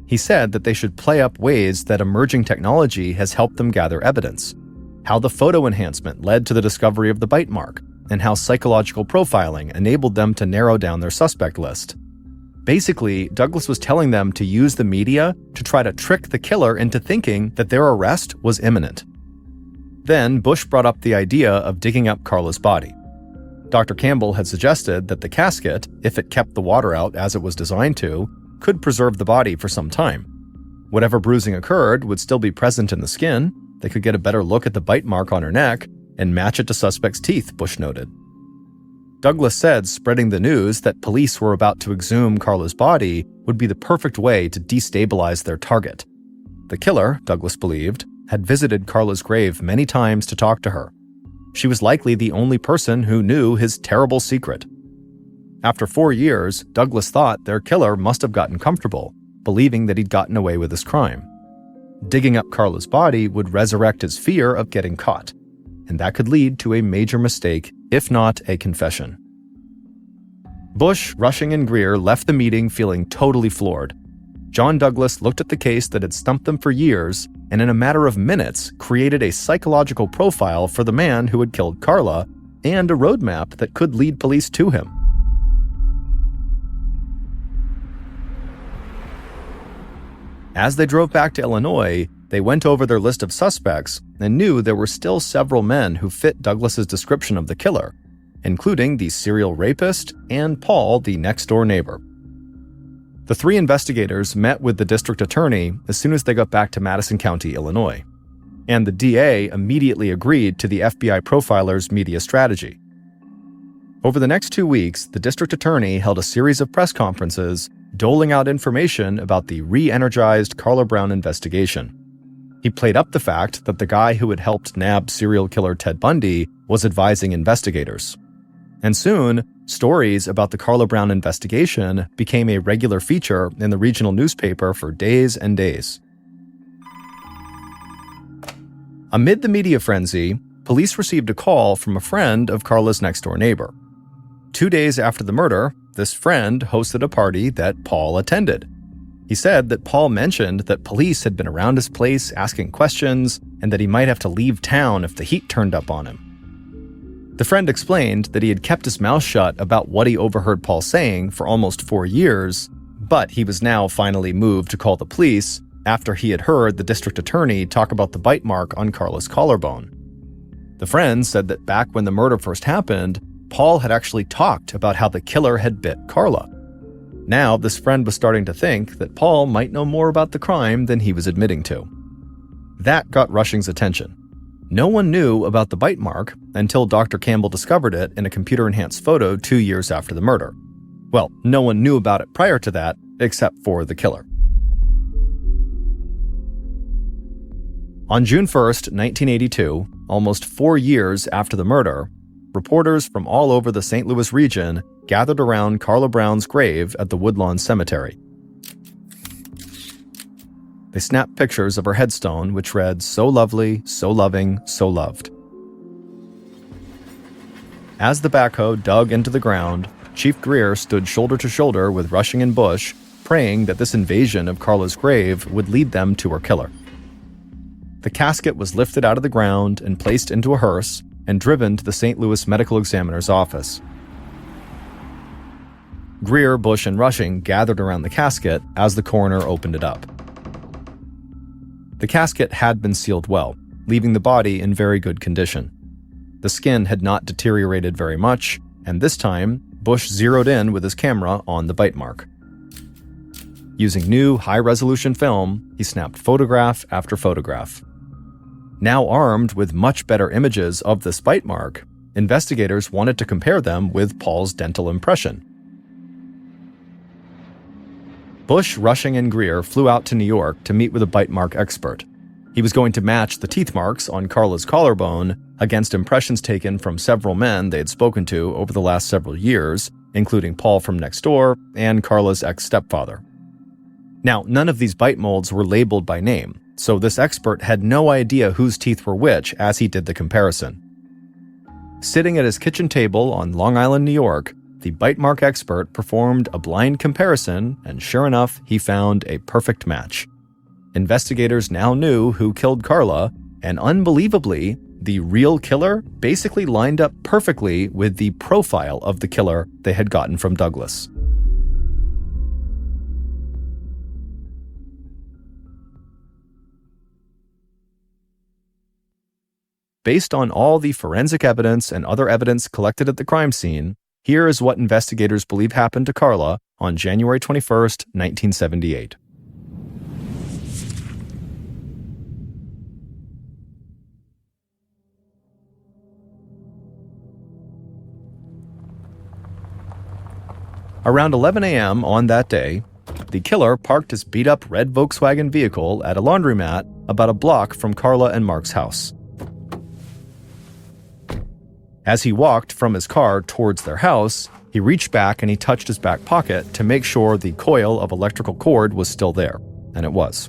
He said that they should play up ways that emerging technology has helped them gather evidence, how the photo enhancement led to the discovery of the bite mark, and how psychological profiling enabled them to narrow down their suspect list. Basically, Douglas was telling them to use the media to try to trick the killer into thinking that their arrest was imminent. Then Bush brought up the idea of digging up Carla's body. Dr. Campbell had suggested that the casket, if it kept the water out as it was designed to, could preserve the body for some time. Whatever bruising occurred would still be present in the skin. They could get a better look at the bite mark on her neck and match it to suspect's teeth, Bush noted. Douglas said spreading the news that police were about to exhume Carla's body would be the perfect way to destabilize their target. The killer, Douglas believed, had visited Carla's grave many times to talk to her. She was likely the only person who knew his terrible secret. After 4 years, Douglas thought their killer must have gotten comfortable, believing that he'd gotten away with his crime. Digging up Carla's body would resurrect his fear of getting caught, and that could lead to a major mistake, if not a confession. Bush, Rushing, and Greer left the meeting feeling totally floored. John Douglas looked at the case that had stumped them for years, and in a matter of minutes created a psychological profile for the man who had killed Carla, and a roadmap that could lead police to him. As they drove back to Illinois, they went over their list of suspects and knew there were still several men who fit Douglas's description of the killer, including the serial rapist and Paul, the next-door neighbor. The 3 investigators met with the district attorney as soon as they got back to Madison County, Illinois, and the DA immediately agreed to the FBI profiler's media strategy. Over the next 2 weeks, the district attorney held a series of press conferences doling out information about the re-energized Carla Brown investigation. He played up the fact that the guy who had helped nab serial killer Ted Bundy was advising investigators. And soon, stories about the Carla Brown investigation became a regular feature in the regional newspaper for days and days. Amid the media frenzy, police received a call from a friend of Carla's next-door neighbor. 2 days after the murder, this friend hosted a party that Paul attended. He said that Paul mentioned that police had been around his place asking questions and that he might have to leave town if the heat turned up on him. The friend explained that he had kept his mouth shut about what he overheard Paul saying for almost 4 years, but he was now finally moved to call the police after he had heard the district attorney talk about the bite mark on Carla's collarbone. The friend said that back when the murder first happened, Paul had actually talked about how the killer had bit Carla. Now, this friend was starting to think that Paul might know more about the crime than he was admitting to. That got Rushing's attention. No one knew about the bite mark until Dr. Campbell discovered it in a computer-enhanced photo 2 years after the murder. Well, no one knew about it prior to that, except for the killer. On June 1st, 1982, almost 4 years after the murder, reporters from all over the St. Louis region gathered around Carla Brown's grave at the Woodlawn Cemetery. They snapped pictures of her headstone, which read, "So lovely, so loving, so loved." As the backhoe dug into the ground, Chief Greer stood shoulder to shoulder with Rushing and Bush, praying that this invasion of Carla's grave would lead them to her killer. The casket was lifted out of the ground and placed into a hearse and driven to the St. Louis Medical Examiner's office. Greer, Bush, and Rushing gathered around the casket as the coroner opened it up. The casket had been sealed well, leaving the body in very good condition. The skin had not deteriorated very much, and this time, Bush zeroed in with his camera on the bite mark. Using new high-resolution film, he snapped photograph after photograph. Now armed with much better images of this bite mark, investigators wanted to compare them with Paul's dental impression. Bush, Rushing, and Greer flew out to New York to meet with a bite mark expert. He was going to match the teeth marks on Carla's collarbone against impressions taken from several men they had spoken to over the last several years, including Paul from next door and Carla's ex-stepfather. Now, none of these bite molds were labeled by name, so this expert had no idea whose teeth were which as he did the comparison. Sitting at his kitchen table on Long Island, New York, the bite mark expert performed a blind comparison, and sure enough, he found a perfect match. Investigators now knew who killed Carla, and unbelievably, the real killer basically lined up perfectly with the profile of the killer they had gotten from Douglas. Based on all the forensic evidence and other evidence collected at the crime scene, here is what investigators believe happened to Carla on January 21st, 1978. Around 11 a.m. on that day, the killer parked his beat-up red Volkswagen vehicle at a laundromat about a block from Carla and Mark's house. As he walked from his car towards their house, he reached back and he touched his back pocket to make sure the coil of electrical cord was still there, and it was.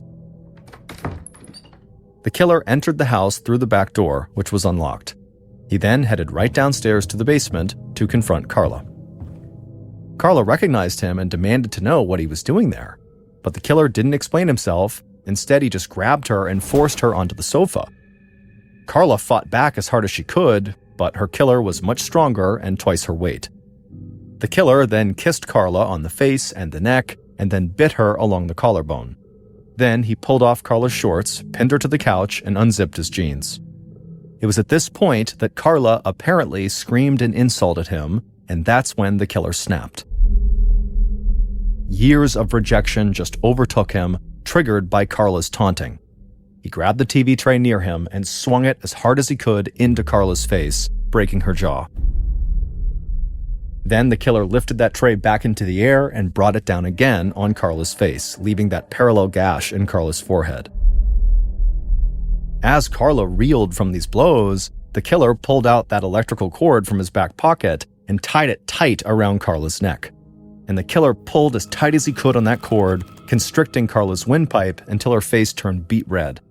The killer entered the house through the back door, which was unlocked. He then headed right downstairs to the basement to confront Carla. Carla recognized him and demanded to know what he was doing there, but the killer didn't explain himself. Instead, he just grabbed her and forced her onto the sofa. Carla fought back as hard as she could, but her killer was much stronger and twice her weight. The killer then kissed Carla on the face and the neck, and then bit her along the collarbone. Then he pulled off Carla's shorts, pinned her to the couch, and unzipped his jeans. It was at this point that Carla apparently screamed an insult at him, and that's when the killer snapped. Years of rejection just overtook him, triggered by Carla's taunting. He grabbed the TV tray near him and swung it as hard as he could into Carla's face, breaking her jaw. Then the killer lifted that tray back into the air and brought it down again on Carla's face, leaving that parallel gash in Carla's forehead. As Carla reeled from these blows, the killer pulled out that electrical cord from his back pocket and tied it tight around Carla's neck. And the killer pulled as tight as he could on that cord, constricting Carla's windpipe until her face turned beet red.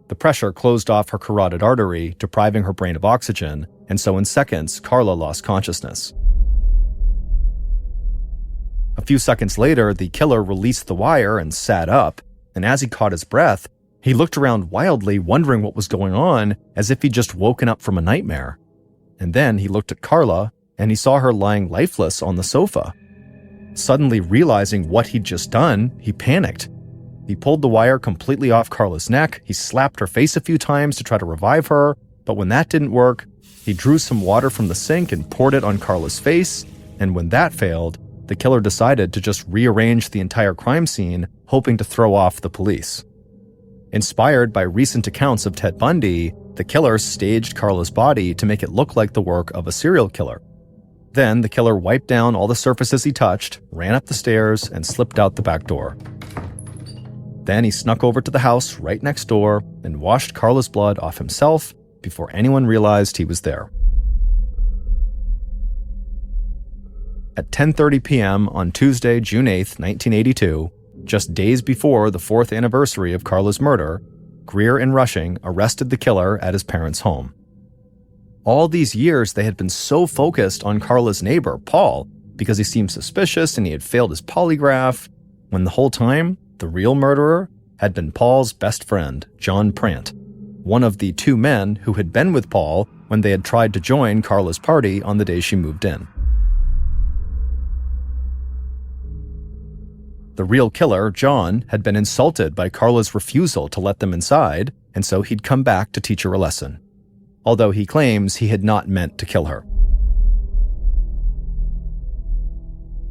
The pressure closed off her carotid artery, depriving her brain of oxygen, and so in seconds, Carla lost consciousness. A few seconds later, the killer released the wire and sat up, and as he caught his breath, he looked around wildly, wondering what was going on, as if he'd just woken up from a nightmare. And then he looked at Carla, and he saw her lying lifeless on the sofa. Suddenly realizing what he'd just done, he panicked. He pulled the wire completely off Carla's neck, he slapped her face a few times to try to revive her, But when that didn't work, he drew some water from the sink and poured it on Carla's face, and when that failed, the killer decided to just rearrange the entire crime scene, hoping to throw off the police. Inspired by recent accounts of Ted Bundy, the killer staged Carla's body to make it look like the work of a serial killer. Then the killer wiped down all the surfaces he touched, ran up the stairs, and slipped out the back door. Then he snuck over to the house right next door and washed Carla's blood off himself before anyone realized he was there. At 10:30 p.m. on Tuesday, June 8, 1982, just days before the 4th anniversary of Carla's murder, Greer and Rushing arrested the killer at his parents' home. All these years, they had been so focused on Carla's neighbor, Paul, because he seemed suspicious and he had failed his polygraph, when the whole time, the real murderer had been Paul's best friend, John Prant, one of the 2 men who had been with Paul when they had tried to join Carla's party on the day she moved in. The real killer, John, had been insulted by Carla's refusal to let them inside, and so he'd come back to teach her a lesson, although he claims he had not meant to kill her.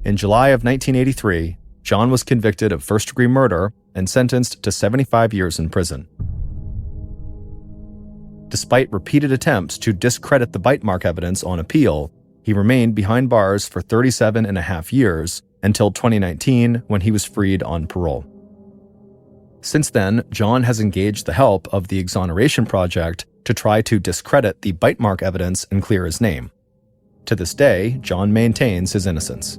In July of 1983, John was convicted of first-degree murder and sentenced to 75 years in prison. Despite repeated attempts to discredit the bite mark evidence on appeal, he remained behind bars for 37 and a half years until 2019 when he was freed on parole. Since then, John has engaged the help of the Exoneration Project to try to discredit the bite mark evidence and clear his name. To this day, John maintains his innocence.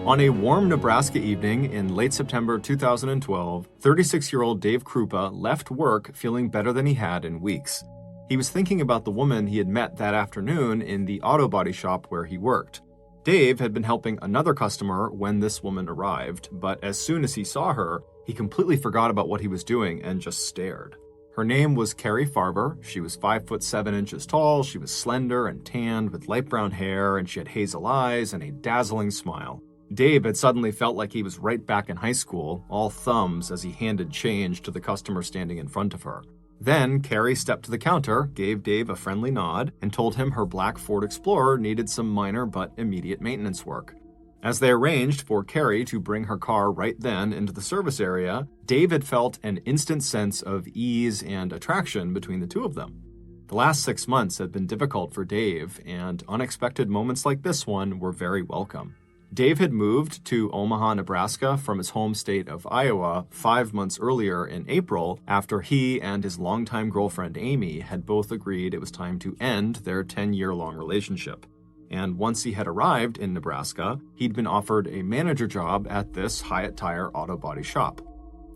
On a warm Nebraska evening in late September 2012, 36-year-old Dave Krupa left work feeling better than he had in weeks. He was thinking about the woman he had met that afternoon in the auto body shop where he worked. Dave had been helping another customer when this woman arrived, but as soon as he saw her, he completely forgot about what he was doing and just stared. Her name was Carrie Farber. She was 5'7" tall, she was slender and tanned with light brown hair, and she had hazel eyes and a dazzling smile. Dave had suddenly felt like he was right back in high school, all thumbs as he handed change to the customer standing in front of her. Then, Carrie stepped to the counter, gave Dave a friendly nod, and told him her black Ford Explorer needed some minor but immediate maintenance work. As they arranged for Carrie to bring her car right then into the service area, Dave had felt an instant sense of ease and attraction between the two of them. The last 6 months had been difficult for Dave, and unexpected moments like this one were very welcome. Dave had moved to Omaha, Nebraska from his home state of Iowa 5 months earlier in April after he and his longtime girlfriend Amy had both agreed it was time to end their 10-year-long relationship. And once he had arrived in Nebraska, he'd been offered a manager job at this Hyatt Tire auto body shop.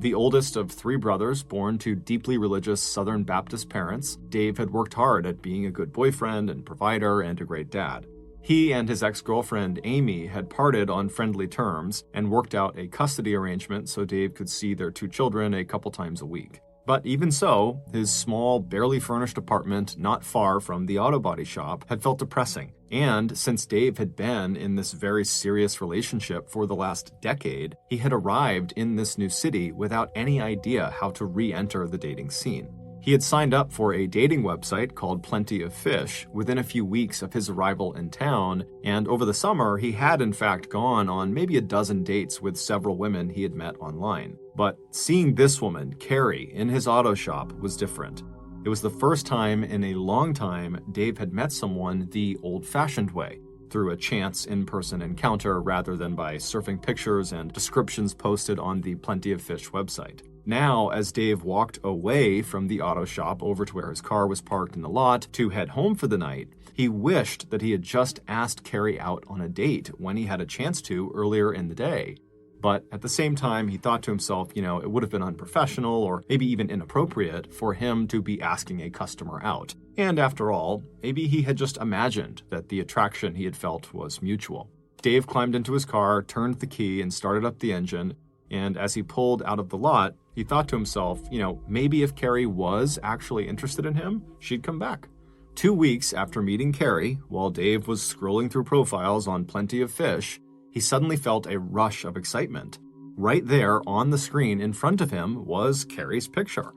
The oldest of 3 brothers born to deeply religious Southern Baptist parents, Dave had worked hard at being a good boyfriend and provider and a great dad. He and his ex-girlfriend Amy had parted on friendly terms and worked out a custody arrangement so Dave could see their 2 children a couple times a week. But even so, his small, barely furnished apartment not far from the auto body shop had felt depressing. And since Dave had been in this very serious relationship for the last decade, he had arrived in this new city without any idea how to re-enter the dating scene. He had signed up for a dating website called Plenty of Fish within a few weeks of his arrival in town, and over the summer, he had in fact gone on maybe a dozen dates with several women he had met online. But seeing this woman, Carrie, in his auto shop was different. It was the first time in a long time Dave had met someone the old-fashioned way, through a chance in-person encounter rather than by surfing pictures and descriptions posted on the Plenty of Fish website. Now, as Dave walked away from the auto shop over to where his car was parked in the lot to head home for the night, he wished that he had just asked Carrie out on a date when he had a chance to earlier in the day. But at the same time, he thought to himself, it would have been unprofessional or maybe even inappropriate for him to be asking a customer out. And after all, maybe he had just imagined that the attraction he had felt was mutual. Dave climbed into his car, turned the key, and started up the engine. And as he pulled out of the lot, he thought to himself, maybe if Carrie was actually interested in him, she'd come back. 2 weeks after meeting Carrie, while Dave was scrolling through profiles on Plenty of Fish, he suddenly felt a rush of excitement. Right there on the screen in front of him was Carrie's picture.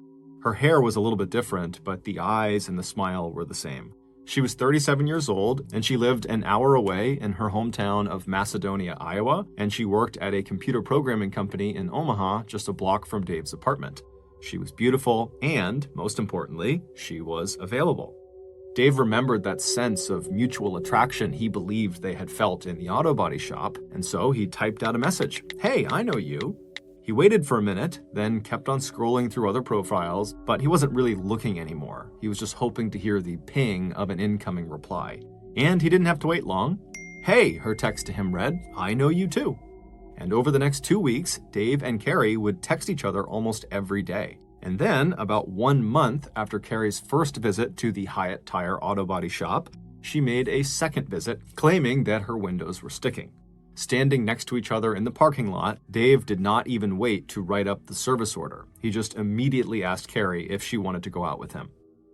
Her hair was a little bit different, but the eyes and the smile were the same. She was 37 years old, and she lived an hour away in her hometown of Macedonia, Iowa, and she worked at a computer programming company in Omaha, just a block from Dave's apartment. She was beautiful, and, most importantly, she was available. Dave remembered that sense of mutual attraction he believed they had felt in the auto body shop, and so he typed out a message. "Hey, I know you." He waited for a minute, then kept on scrolling through other profiles, but he wasn't really looking anymore. He was just hoping to hear the ping of an incoming reply. And he didn't have to wait long. "Hey," her text to him read, "I know you too." And over the next 2 weeks, Dave and Carrie would text each other almost every day. And then, about 1 month after Carrie's first visit to the Hyatt Tire auto body shop, she made a second visit, claiming that her windows were sticking. Standing next to each other in the parking lot, Dave did not even wait to write up the service order. He just immediately asked Carrie if she wanted to go out with him.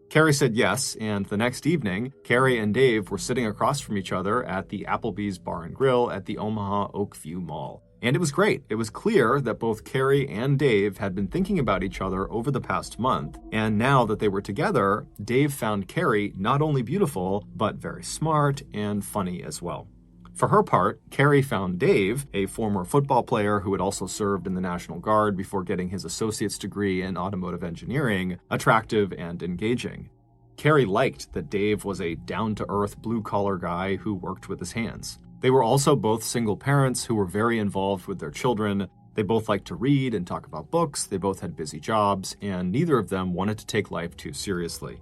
Carrie said yes, and the next evening, Carrie and Dave were sitting across from each other at the Applebee's Bar and Grill at the Omaha Oakview Mall. And it was great. It was clear that both Carrie and Dave had been thinking about each other over the past month, and now that they were together, Dave found Carrie not only beautiful, but very smart and funny as well. For her part, Carrie found Dave, a former football player who had also served in the National Guard before getting his associate's degree in automotive engineering, attractive and engaging. Carrie liked that Dave was a down-to-earth blue-collar guy who worked with his hands. They were also both single parents who were very involved with their children. They both liked to read and talk about books, they both had busy jobs, and neither of them wanted to take life too seriously.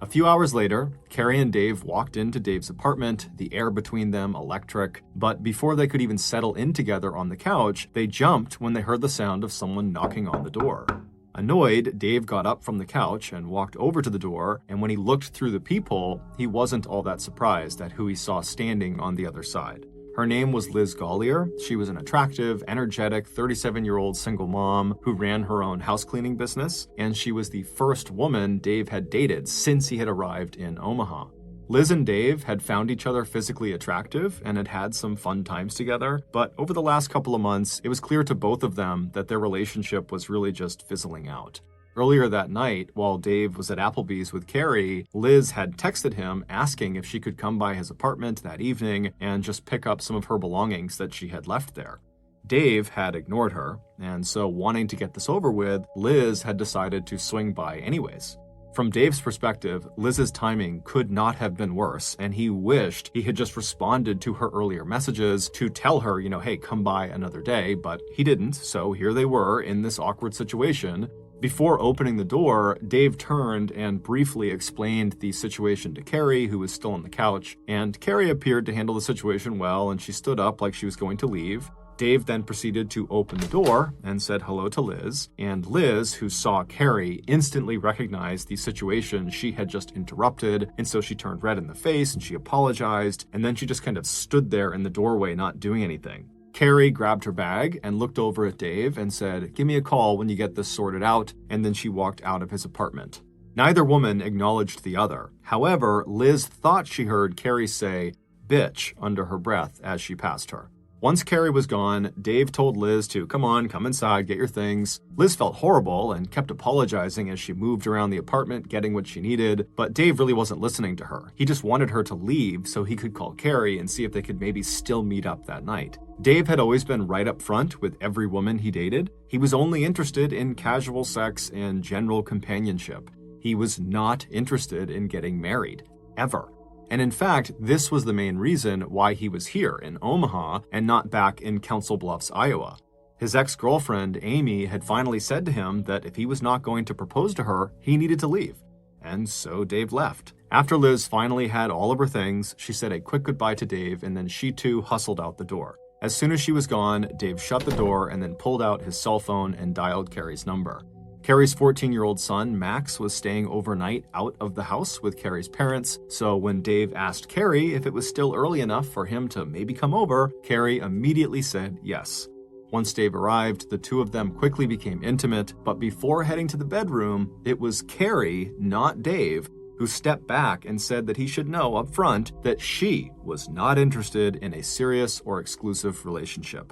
A few hours later, Carrie and Dave walked into Dave's apartment, the air between them electric, but before they could even settle in together on the couch, they jumped when they heard the sound of someone knocking on the door. Annoyed, Dave got up from the couch and walked over to the door, and when he looked through the peephole, he wasn't all that surprised at who he saw standing on the other side. Her name was Liz Gollier. She was an attractive, energetic 37-year-old single mom who ran her own house cleaning business, and she was the first woman Dave had dated since he had arrived in Omaha. Liz and Dave had found each other physically attractive and had had some fun times together, but over the last couple of months, it was clear to both of them that their relationship was really just fizzling out. Earlier that night, while Dave was at Applebee's with Carrie, Liz had texted him asking if she could come by his apartment that evening and just pick up some of her belongings that she had left there. Dave had ignored her, and so wanting to get this over with, Liz had decided to swing by anyways. From Dave's perspective, Liz's timing could not have been worse, and he wished he had just responded to her earlier messages to tell her, hey, come by another day, but he didn't, so here they were in this awkward situation. Before opening the door, Dave turned and briefly explained the situation to Carrie, who was still on the couch, and Carrie appeared to handle the situation well, and she stood up like she was going to leave. Dave then proceeded to open the door and said hello to Liz, and Liz, who saw Carrie, instantly recognized the situation she had just interrupted, and so she turned red in the face and she apologized, and then she just kind of stood there in the doorway not doing anything. Carrie grabbed her bag and looked over at Dave and said, "Give me a call when you get this sorted out," and then she walked out of his apartment. Neither woman acknowledged the other. However, Liz thought she heard Carrie say, "bitch," under her breath as she passed her. Once Carrie was gone, Dave told Liz to come inside, get your things. Liz felt horrible and kept apologizing as she moved around the apartment, getting what she needed, but Dave really wasn't listening to her. He just wanted her to leave so he could call Carrie and see if they could maybe still meet up that night. Dave had always been right up front with every woman he dated. He was only interested in casual sex and general companionship. He was not interested in getting married, ever. And in fact, this was the main reason why he was here in Omaha and not back in Council Bluffs, Iowa. His ex-girlfriend, Amy, had finally said to him that if he was not going to propose to her, he needed to leave. And so Dave left. After Liz finally had all of her things, she said a quick goodbye to Dave, and then she too hustled out the door. As soon as she was gone, Dave shut the door and then pulled out his cell phone and dialed Carrie's number. Carrie's 14-year-old son, Max, was staying overnight out of the house with Carrie's parents, so when Dave asked Carrie if it was still early enough for him to maybe come over, Carrie immediately said yes. Once Dave arrived, the two of them quickly became intimate, but before heading to the bedroom, it was Carrie, not Dave, who stepped back and said that he should know up front that she was not interested in a serious or exclusive relationship.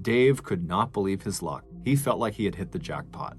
Dave could not believe his luck. He felt like he had hit the jackpot.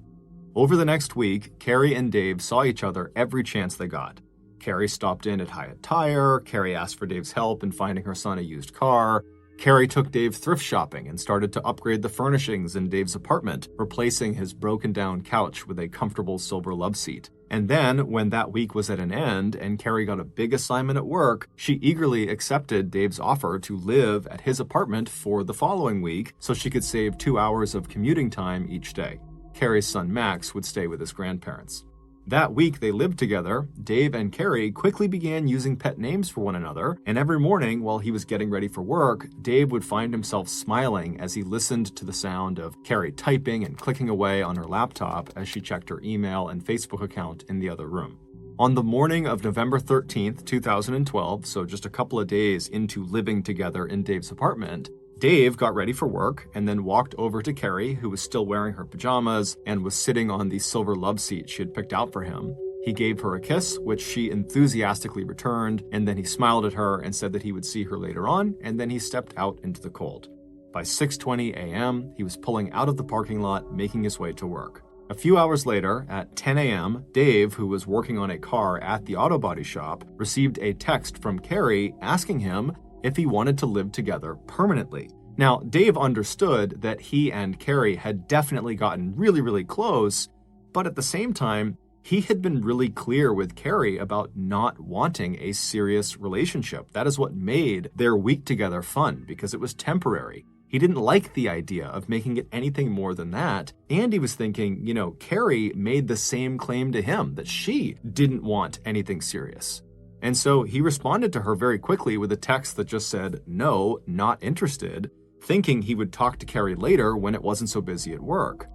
Over the next week, Carrie and Dave saw each other every chance they got. Carrie stopped in at Hyatt Tire, Carrie asked for Dave's help in finding her son a used car, Carrie took Dave thrift shopping and started to upgrade the furnishings in Dave's apartment, replacing his broken-down couch with a comfortable silver loveseat. And then, when that week was at an end and Carrie got a big assignment at work, she eagerly accepted Dave's offer to live at his apartment for the following week so she could save 2 hours of commuting time each day. Carrie's son Max would stay with his grandparents. That week they lived together, Dave and Carrie quickly began using pet names for one another, and every morning while he was getting ready for work, Dave would find himself smiling as he listened to the sound of Carrie typing and clicking away on her laptop as she checked her email and Facebook account in the other room. On the morning of November 13th, 2012, so just a couple of days into living together in Dave's apartment, Dave got ready for work and then walked over to Carrie, who was still wearing her pajamas and was sitting on the silver love seat she had picked out for him. He gave her a kiss, which she enthusiastically returned, and then he smiled at her and said that he would see her later on, and then he stepped out into the cold. By 6:20 a.m., he was pulling out of the parking lot, making his way to work. A few hours later, at 10 a.m., Dave, who was working on a car at the auto body shop, received a text from Carrie asking him if he wanted to live together permanently. Now, Dave understood that he and Carrie had definitely gotten really close, but at the same time, he had been really clear with Carrie about not wanting a serious relationship. That is what made their week together fun, because it was temporary. He didn't like the idea of making it anything more than that, and he was thinking, Carrie made the same claim to him, that she didn't want anything serious. And so he responded to her very quickly with a text that just said, "No, not interested," thinking he would talk to Carrie later when it wasn't so busy at work.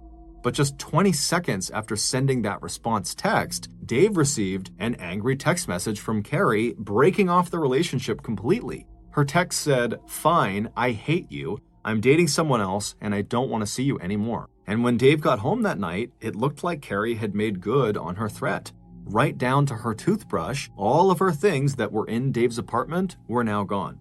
But just 20 seconds after sending that response text, Dave received an angry text message from Carrie breaking off the relationship completely. Her text said, "Fine, I hate you. I'm dating someone else and I don't want to see you anymore." And when Dave got home that night, it looked like Carrie had made good on her threat. Right down to her toothbrush, all of her things that were in Dave's apartment were now gone.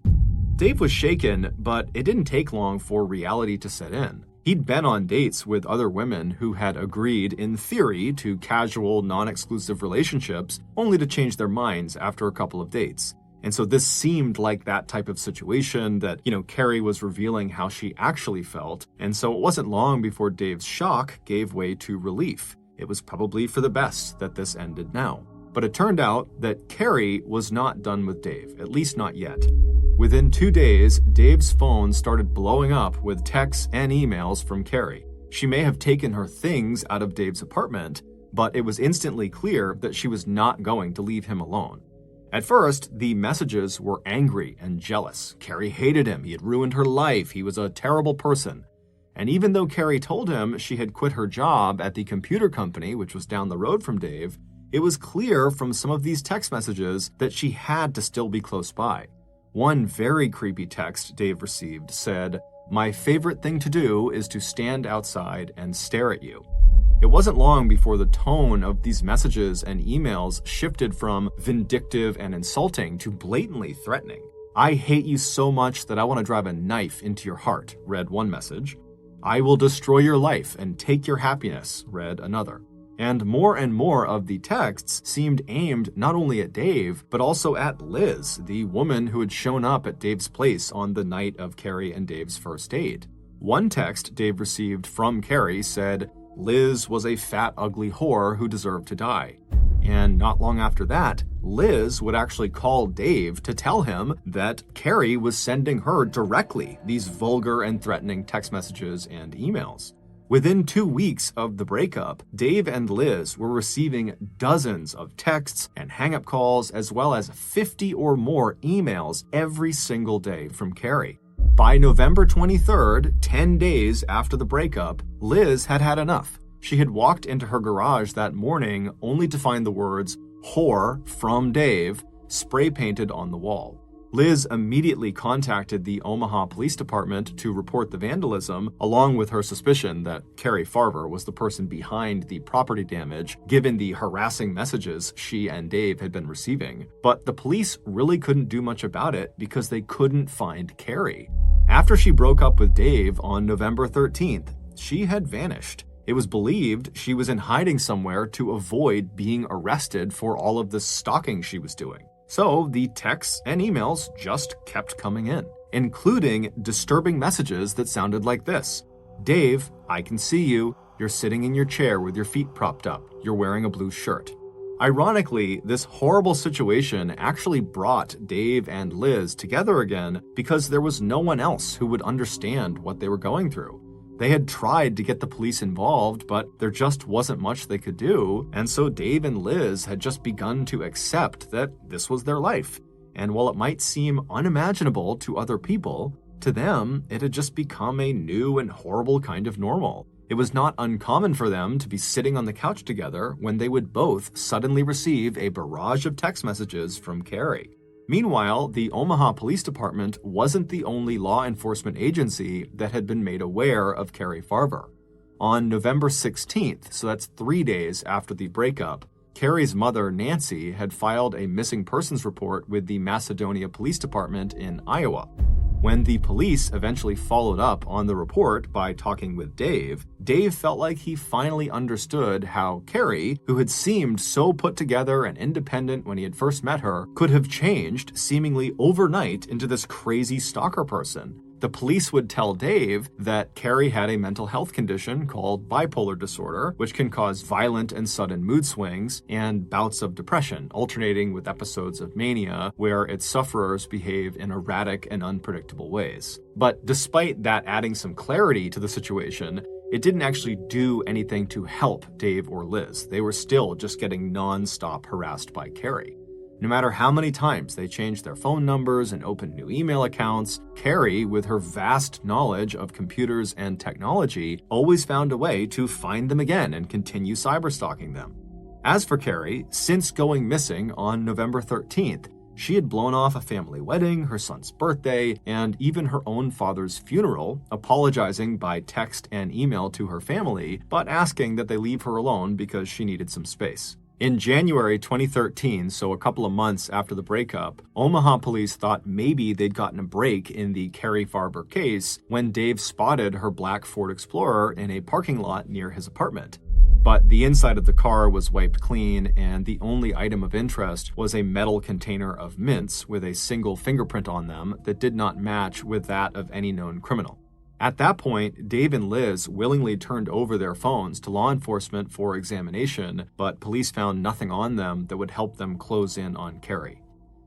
Dave was shaken, but it didn't take long for reality to set in. He'd been on dates with other women who had agreed, in theory, to casual, non-exclusive relationships, only to change their minds after a couple of dates. And so this seemed like that type of situation that, Carrie was revealing how she actually felt. And so it wasn't long before Dave's shock gave way to relief. It was probably for the best that this ended now. But it turned out that Carrie was not done with Dave, at least not yet. Within 2 days, Dave's phone started blowing up with texts and emails from Carrie. She may have taken her things out of Dave's apartment, but it was instantly clear that she was not going to leave him alone. At first, the messages were angry and jealous. Carrie hated him. He had ruined her life. He was a terrible person. And even though Carrie told him she had quit her job at the computer company, which was down the road from Dave, it was clear from some of these text messages that she had to still be close by. One very creepy text Dave received said, "My favorite thing to do is to stand outside and stare at you." It wasn't long before the tone of these messages and emails shifted from vindictive and insulting to blatantly threatening. "I hate you so much that I want to drive a knife into your heart," read one message. "I will destroy your life and take your happiness," read another. And more of the texts seemed aimed not only at Dave, but also at Liz, the woman who had shown up at Dave's place on the night of Carrie and Dave's first date. One text Dave received from Carrie said, "Liz was a fat, ugly whore who deserved to die." And not long after that, Liz would actually call Dave to tell him that Carrie was sending her directly these vulgar and threatening text messages and emails. Within 2 weeks of the breakup, Dave and Liz were receiving dozens of texts and hang-up calls, as well as 50 or more emails every single day from Carrie. By November 23rd, 10 days after the breakup, Liz had had enough. She had walked into her garage that morning only to find the words "whore from Dave" spray painted on the wall. Liz immediately contacted the Omaha Police Department to report the vandalism, along with her suspicion that Carrie Farver was the person behind the property damage, given the harassing messages she and Dave had been receiving. But the police really couldn't do much about it because they couldn't find Carrie. After she broke up with Dave on November 13th, she had vanished. It was believed she was in hiding somewhere to avoid being arrested for all of the stalking she was doing. So the texts and emails just kept coming in, including disturbing messages that sounded like this. Dave, I can see you. You're sitting in your chair with your feet propped up. You're wearing a blue shirt. Ironically, this horrible situation actually brought Dave and Liz together again because there was no one else who would understand what they were going through. They had tried to get the police involved, but there just wasn't much they could do, and so Dave and Liz had just begun to accept that this was their life. And while it might seem unimaginable to other people, to them, it had just become a new and horrible kind of normal. It was not uncommon for them to be sitting on the couch together when they would both suddenly receive a barrage of text messages from Carrie. Meanwhile, the Omaha Police Department wasn't the only law enforcement agency that had been made aware of Carrie Farver. On November 16th, so that's 3 days after the breakup, Carrie's mother, Nancy, had filed a missing persons report with the Macedonia Police Department in Iowa. When the police eventually followed up on the report by talking with Dave, Dave felt like he finally understood how Carrie, who had seemed so put together and independent when he had first met her, could have changed seemingly overnight into this crazy stalker person. The police would tell Dave that Carrie had a mental health condition called bipolar disorder, which can cause violent and sudden mood swings and bouts of depression, alternating with episodes of mania where its sufferers behave in erratic and unpredictable ways. But despite that adding some clarity to the situation, it didn't actually do anything to help Dave or Liz. They were still just getting non-stop harassed by Carrie. No matter how many times they changed their phone numbers and opened new email accounts, Carrie, with her vast knowledge of computers and technology, always found a way to find them again and continue cyberstalking them. As for Carrie, since going missing on November 13th, she had blown off a family wedding, her son's birthday, and even her own father's funeral, apologizing by text and email to her family, but asking that they leave her alone because she needed some space. In January 2013, so a couple of months after the breakup, Omaha police thought maybe they'd gotten a break in the Carrie Farver case when Dave spotted her black Ford Explorer in a parking lot near his apartment. But the inside of the car was wiped clean, and the only item of interest was a metal container of mints with a single fingerprint on them that did not match with that of any known criminal. At that point, Dave and Liz willingly turned over their phones to law enforcement for examination, but police found nothing on them that would help them close in on Carrie.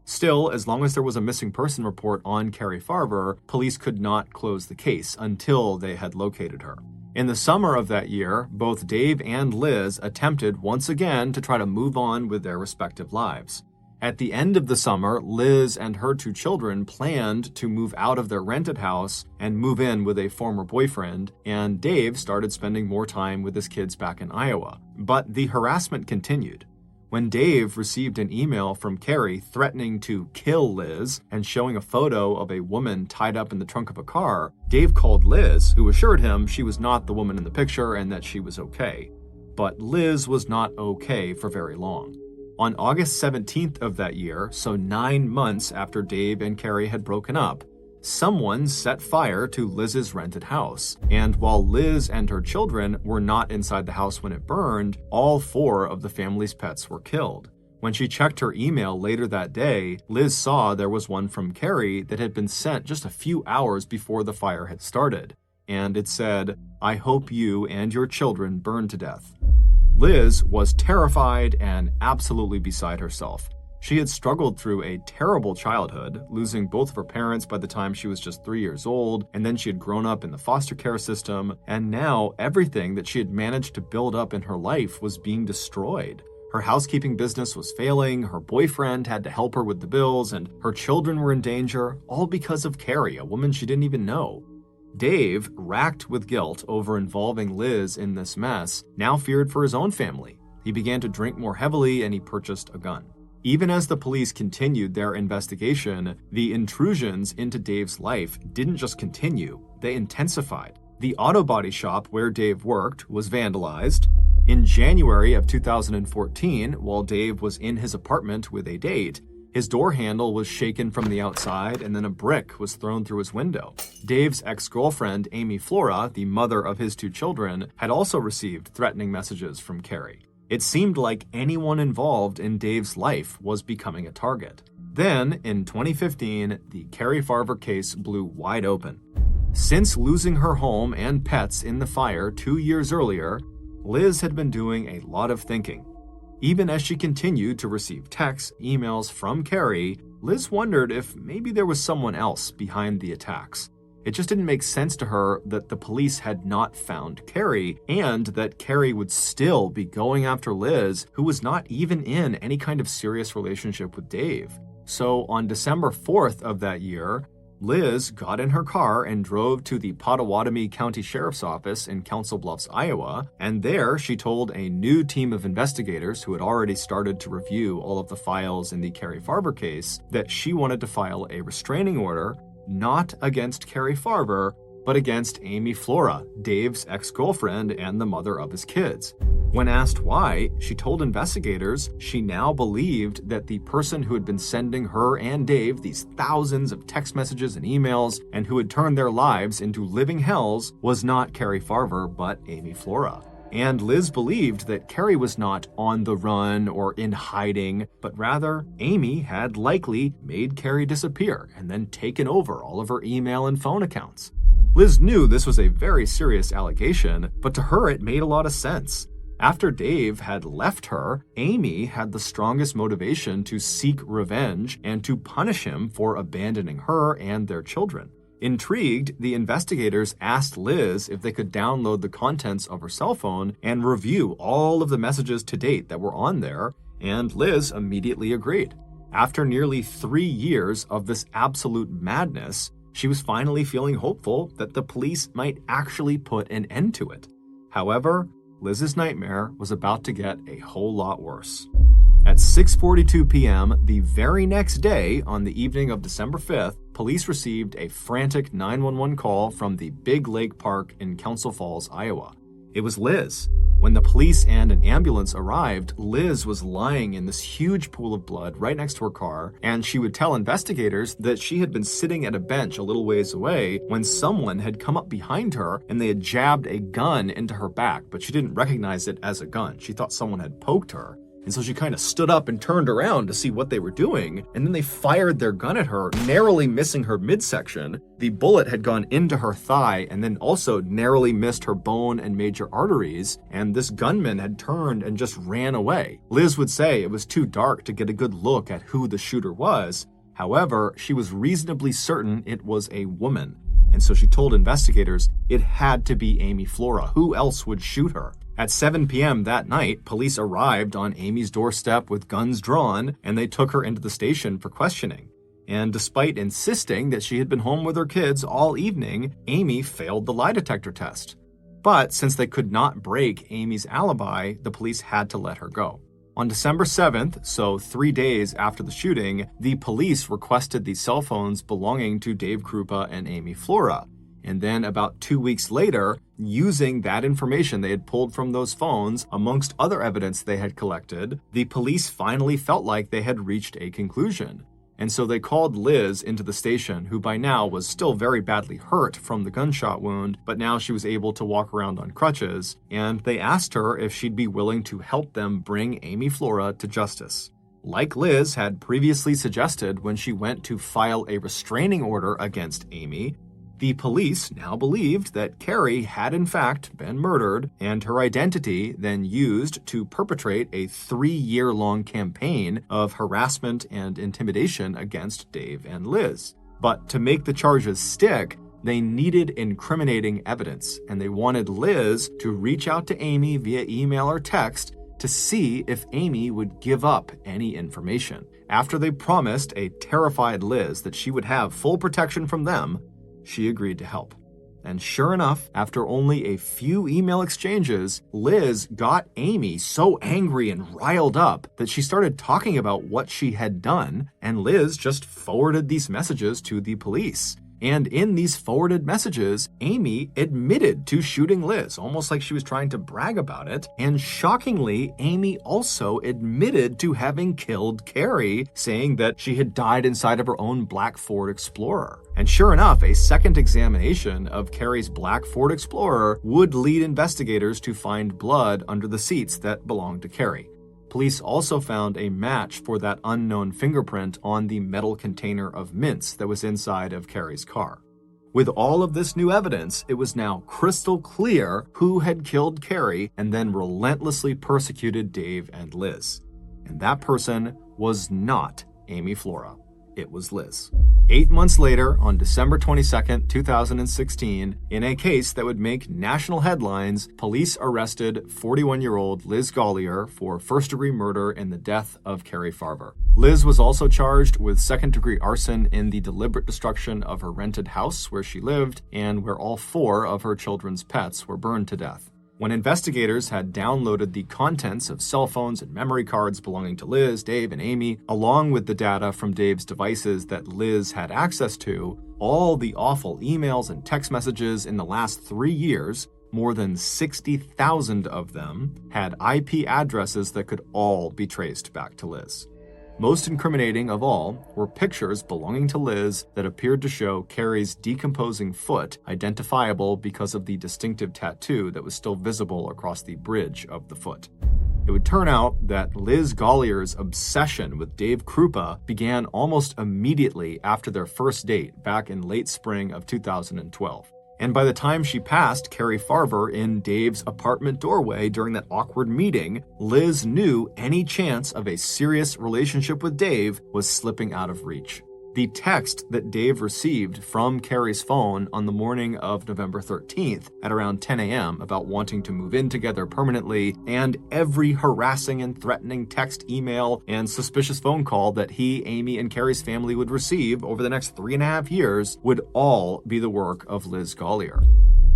Still, as long as there was a missing person report on Carrie Farver, police could not close the case until they had located her. In the summer of that year, both Dave and Liz attempted once again to try to move on with their respective lives. At the end of the summer, Liz and her 2 children planned to move out of their rented house and move in with a former boyfriend, and Dave started spending more time with his kids back in Iowa. But the harassment continued. When Dave received an email from Carrie threatening to kill Liz and showing a photo of a woman tied up in the trunk of a car, Dave called Liz, who assured him she was not the woman in the picture and that she was okay. But Liz was not okay for very long. On August 17th of that year, so 9 months after Dave and Carrie had broken up, someone set fire to Liz's rented house. And while Liz and her children were not inside the house when it burned, all 4 of the family's pets were killed. When she checked her email later that day, Liz saw there was one from Carrie that had been sent just a few hours before the fire had started. And it said, "I hope you and your children burn to death." Liz was terrified and absolutely beside herself. She had struggled through a terrible childhood, losing both of her parents by the time she was just 3 years old, and then she had grown up in the foster care system, and now everything that she had managed to build up in her life was being destroyed. Her housekeeping business was failing, her boyfriend had to help her with the bills, and her children were in danger, all because of Carrie, a woman she didn't even know. Dave, racked with guilt over involving Liz in this mess, now feared for his own family. He began to drink more heavily and he purchased a gun. Even as the police continued their investigation, the intrusions into Dave's life didn't just continue, they intensified. The auto body shop where Dave worked was vandalized. In January of 2014, while Dave was in his apartment with a date, His door handle was shaken from the outside, and then a brick was thrown through his window. Dave's ex-girlfriend, Amy Flora, the mother of his 2 children, had also received threatening messages from Carrie. It seemed like anyone involved in Dave's life was becoming a target. Then, in 2015, the Carrie Farver case blew wide open. Since losing her home and pets in the fire 2 years earlier, Liz had been doing a lot of thinking. Even as she continued to receive texts, emails from Carrie, Liz wondered if maybe there was someone else behind the attacks. It just didn't make sense to her that the police had not found Carrie, and that Carrie would still be going after Liz, who was not even in any kind of serious relationship with Dave. So on December 4th of that year, Liz got in her car and drove to the Pottawatomie County Sheriff's Office in Council Bluffs, Iowa, and there she told a new team of investigators who had already started to review all of the files in the Carrie Farver case that she wanted to file a restraining order, not against Carrie Farver, but against Amy Flora, Dave's ex-girlfriend and the mother of his kids. When asked why, she told investigators she now believed that the person who had been sending her and Dave these thousands of text messages and emails and who had turned their lives into living hells was not Carrie Farver, but Amy Flora. And Liz believed that Carrie was not on the run or in hiding, but rather Amy had likely made Carrie disappear and then taken over all of her email and phone accounts. Liz knew this was a very serious allegation, but to her it made a lot of sense. After Dave had left her, Amy had the strongest motivation to seek revenge and to punish him for abandoning her and their children. Intrigued, the investigators asked Liz if they could download the contents of her cell phone and review all of the messages to date that were on there, and Liz immediately agreed. After nearly 3 years of this absolute madness, she was finally feeling hopeful that the police might actually put an end to it. However, Liz's nightmare was about to get a whole lot worse. At 6:42 p.m. the very next day, on the evening of December 5th, police received a frantic 911 call from the Big Lake Park in Council Falls, Iowa. It was Liz. When the police and an ambulance arrived, Liz was lying in this huge pool of blood right next to her car, and she would tell investigators that she had been sitting at a bench a little ways away when someone had come up behind her and they had jabbed a gun into her back, but she didn't recognize it as a gun. She thought someone had poked her. And so she kind of stood up and turned around to see what they were doing, and then they fired their gun at her, narrowly missing her midsection. The bullet had gone into her thigh and then also narrowly missed her bone and major arteries, and this gunman had turned and just ran away. Liz would say it was too dark to get a good look at who the shooter was. However, she was reasonably certain it was a woman, and so she told investigators it had to be Amy Flora. Who else would shoot her? At 7 p.m. that night, police arrived on Amy's doorstep with guns drawn, and they took her into the station for questioning. And despite insisting that she had been home with her kids all evening, Amy failed the lie detector test. But since they could not break Amy's alibi, the police had to let her go. On December 7th, so 3 days after the shooting, the police requested the cell phones belonging to Dave Krupa and Amy Flora. And then about 2 weeks later, using that information they had pulled from those phones, amongst other evidence they had collected, the police finally felt like they had reached a conclusion. And so they called Liz into the station, who by now was still very badly hurt from the gunshot wound, but now she was able to walk around on crutches, and they asked her if she'd be willing to help them bring Amy Flora to justice. Like Liz had previously suggested when she went to file a restraining order against Amy, the police now believed that Carrie had in fact been murdered, and her identity then used to perpetrate a 3-year-long campaign of harassment and intimidation against Dave and Liz. But to make the charges stick, they needed incriminating evidence, and they wanted Liz to reach out to Amy via email or text to see if Amy would give up any information. After they promised a terrified Liz that she would have full protection from them, she agreed to help. And sure enough, after only a few email exchanges, Liz got Amy so angry and riled up that she started talking about what she had done, and Liz just forwarded these messages to the police. And in these forwarded messages, Amy admitted to shooting Liz, almost like she was trying to brag about it. And shockingly, Amy also admitted to having killed Carrie, saying that she had died inside of her own black Ford Explorer. And sure enough, a second examination of Carrie's black Ford Explorer would lead investigators to find blood under the seats that belonged to Carrie. Police also found a match for that unknown fingerprint on the metal container of mints that was inside of Carrie's car. With all of this new evidence, it was now crystal clear who had killed Carrie and then relentlessly persecuted Dave and Liz. And that person was not Amy Flora. It was Liz. 8 months later, on December 22nd, 2016, in a case that would make national headlines, police arrested 41-year-old Liz Gollier for first-degree murder in the death of Carrie Farver. Liz was also charged with second-degree arson in the deliberate destruction of her rented house where she lived and where all 4 of her children's pets were burned to death. When investigators had downloaded the contents of cell phones and memory cards belonging to Liz, Dave, and Amy, along with the data from Dave's devices that Liz had access to, all the awful emails and text messages in the last 3 years, more than 60,000 of them, had IP addresses that could all be traced back to Liz. Most incriminating of all were pictures belonging to Liz that appeared to show Carrie's decomposing foot, identifiable because of the distinctive tattoo that was still visible across the bridge of the foot. It would turn out that Liz Gollier's obsession with Dave Krupa began almost immediately after their first date back in late spring of 2012. And by the time she passed Carrie Farver in Dave's apartment doorway during that awkward meeting, Liz knew any chance of a serious relationship with Dave was slipping out of reach. The text that Dave received from Carrie's phone on the morning of November 13th at around 10 a.m. about wanting to move in together permanently, and every harassing and threatening text, email, and suspicious phone call that he, Amy, and Carrie's family would receive over the next 3.5 years would all be the work of Liz Gollier.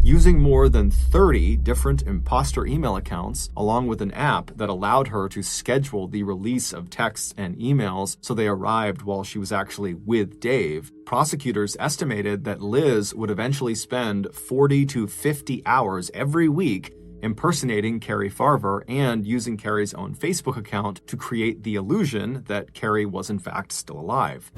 Using more than 30 different imposter email accounts, along with an app that allowed her to schedule the release of texts and emails so they arrived while she was actually with Dave, prosecutors estimated that Liz would eventually spend 40 to 50 hours every week impersonating Carrie Farver and using Carrie's own Facebook account to create the illusion that Carrie was in fact still alive.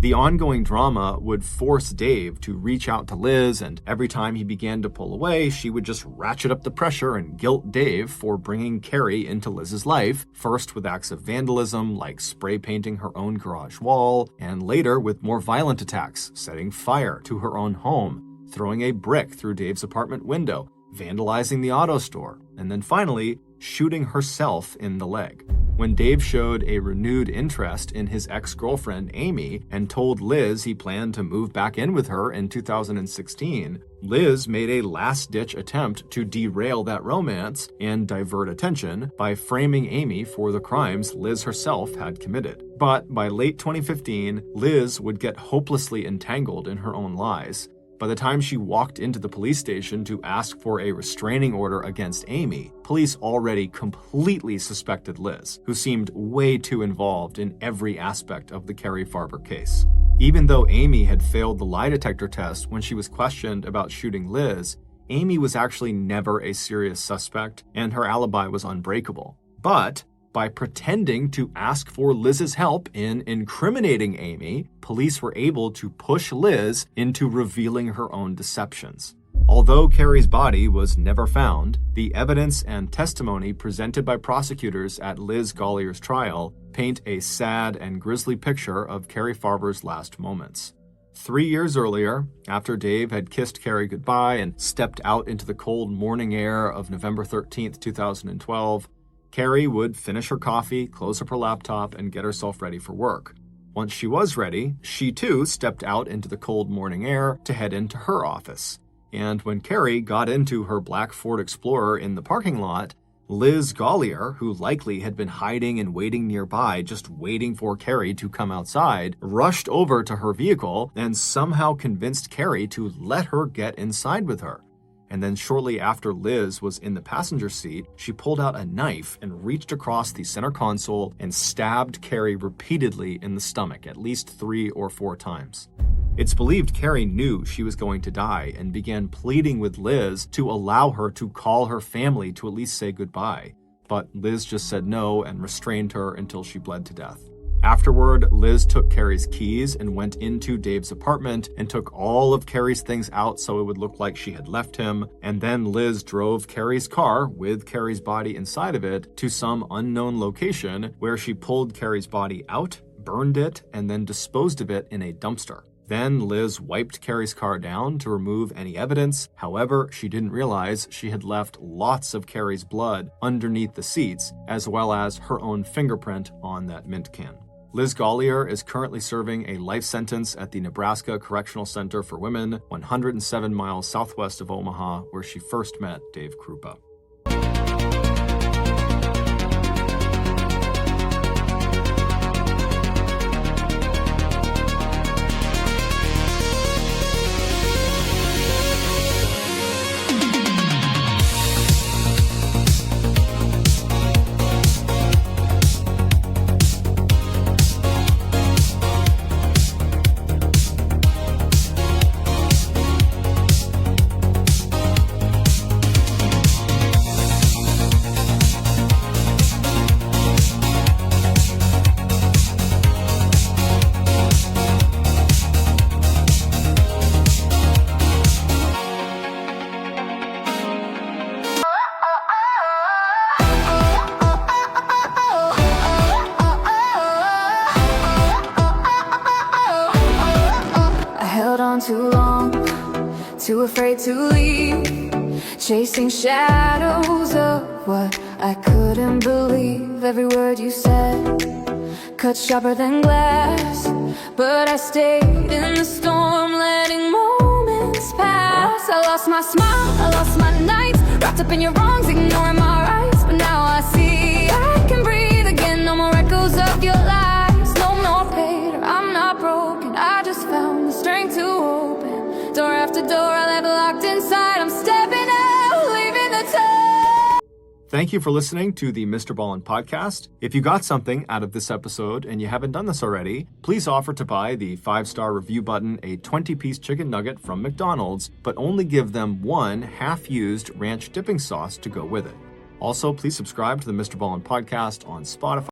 The ongoing drama would force Dave to reach out to Liz, and every time he began to pull away, she would just ratchet up the pressure and guilt Dave for bringing Carrie into Liz's life, first with acts of vandalism like spray painting her own garage wall, and later with more violent attacks, setting fire to her own home, throwing a brick through Dave's apartment window, vandalizing the auto store, and then finally shooting herself in the leg. When Dave showed a renewed interest in his ex-girlfriend Amy and told Liz he planned to move back in with her in 2016, Liz made a last-ditch attempt to derail that romance and divert attention by framing Amy for the crimes Liz herself had committed. But by late 2015, Liz would get hopelessly entangled in her own lies. By the time she walked into the police station to ask for a restraining order against Amy, police already completely suspected Liz, who seemed way too involved in every aspect of the Carrie Farver case. Even though Amy had failed the lie detector test when she was questioned about shooting Liz, Amy was actually never a serious suspect, and her alibi was unbreakable. But by pretending to ask for Liz's help in incriminating Amy, police were able to push Liz into revealing her own deceptions. Although Carrie's body was never found, the evidence and testimony presented by prosecutors at Liz Gollier's trial paint a sad and grisly picture of Carrie Farver's last moments. 3 years earlier, after Dave had kissed Carrie goodbye and stepped out into the cold morning air of November 13th, 2012, Carrie would finish her coffee, close up her laptop, and get herself ready for work. Once she was ready, she too stepped out into the cold morning air to head into her office. And when Carrie got into her black Ford Explorer in the parking lot, Liz Gollier, who likely had been hiding and waiting nearby, just waiting for Carrie to come outside, rushed over to her vehicle and somehow convinced Carrie to let her get inside with her. And then shortly after Liz was in the passenger seat, she pulled out a knife and reached across the center console and stabbed Carrie repeatedly in the stomach, at least 3 or 4 times. It's believed Carrie knew she was going to die and began pleading with Liz to allow her to call her family to at least say goodbye. But Liz just said no and restrained her until she bled to death. Afterward, Liz took Carrie's keys and went into Dave's apartment and took all of Carrie's things out so it would look like she had left him. And then Liz drove Carrie's car, with Carrie's body inside of it, to some unknown location where she pulled Carrie's body out, burned it, and then disposed of it in a dumpster. Then Liz wiped Carrie's car down to remove any evidence. However, she didn't realize she had left lots of Carrie's blood underneath the seats, as well as her own fingerprint on that mint can. Liz Gollier is currently serving a life sentence at the Nebraska Correctional Center for Women, 107 miles southwest of Omaha, where she first met Dave Krupa. Too long, too afraid to leave, chasing shadows of what I couldn't believe. Every word you said cut sharper than glass, but I stayed in the storm, letting moments pass. I lost my smile, I lost my nights, wrapped up in your wrongs, ignoring my rights. But now I see I can breathe again. No more echoes of your lies, no more pain, I'm not broken. I just found the strength to open door after door I left locked inside. I'm stepping out, leaving the time. Thank you for listening to the Mr. Ballin podcast. If you got something out of this episode and you haven't done this already, please offer to buy the 5-star review button a 20-piece chicken nugget from McDonald's, but only give them one half-used ranch dipping sauce to go with it. Also, please subscribe to the Mr. Ballin podcast on Spotify,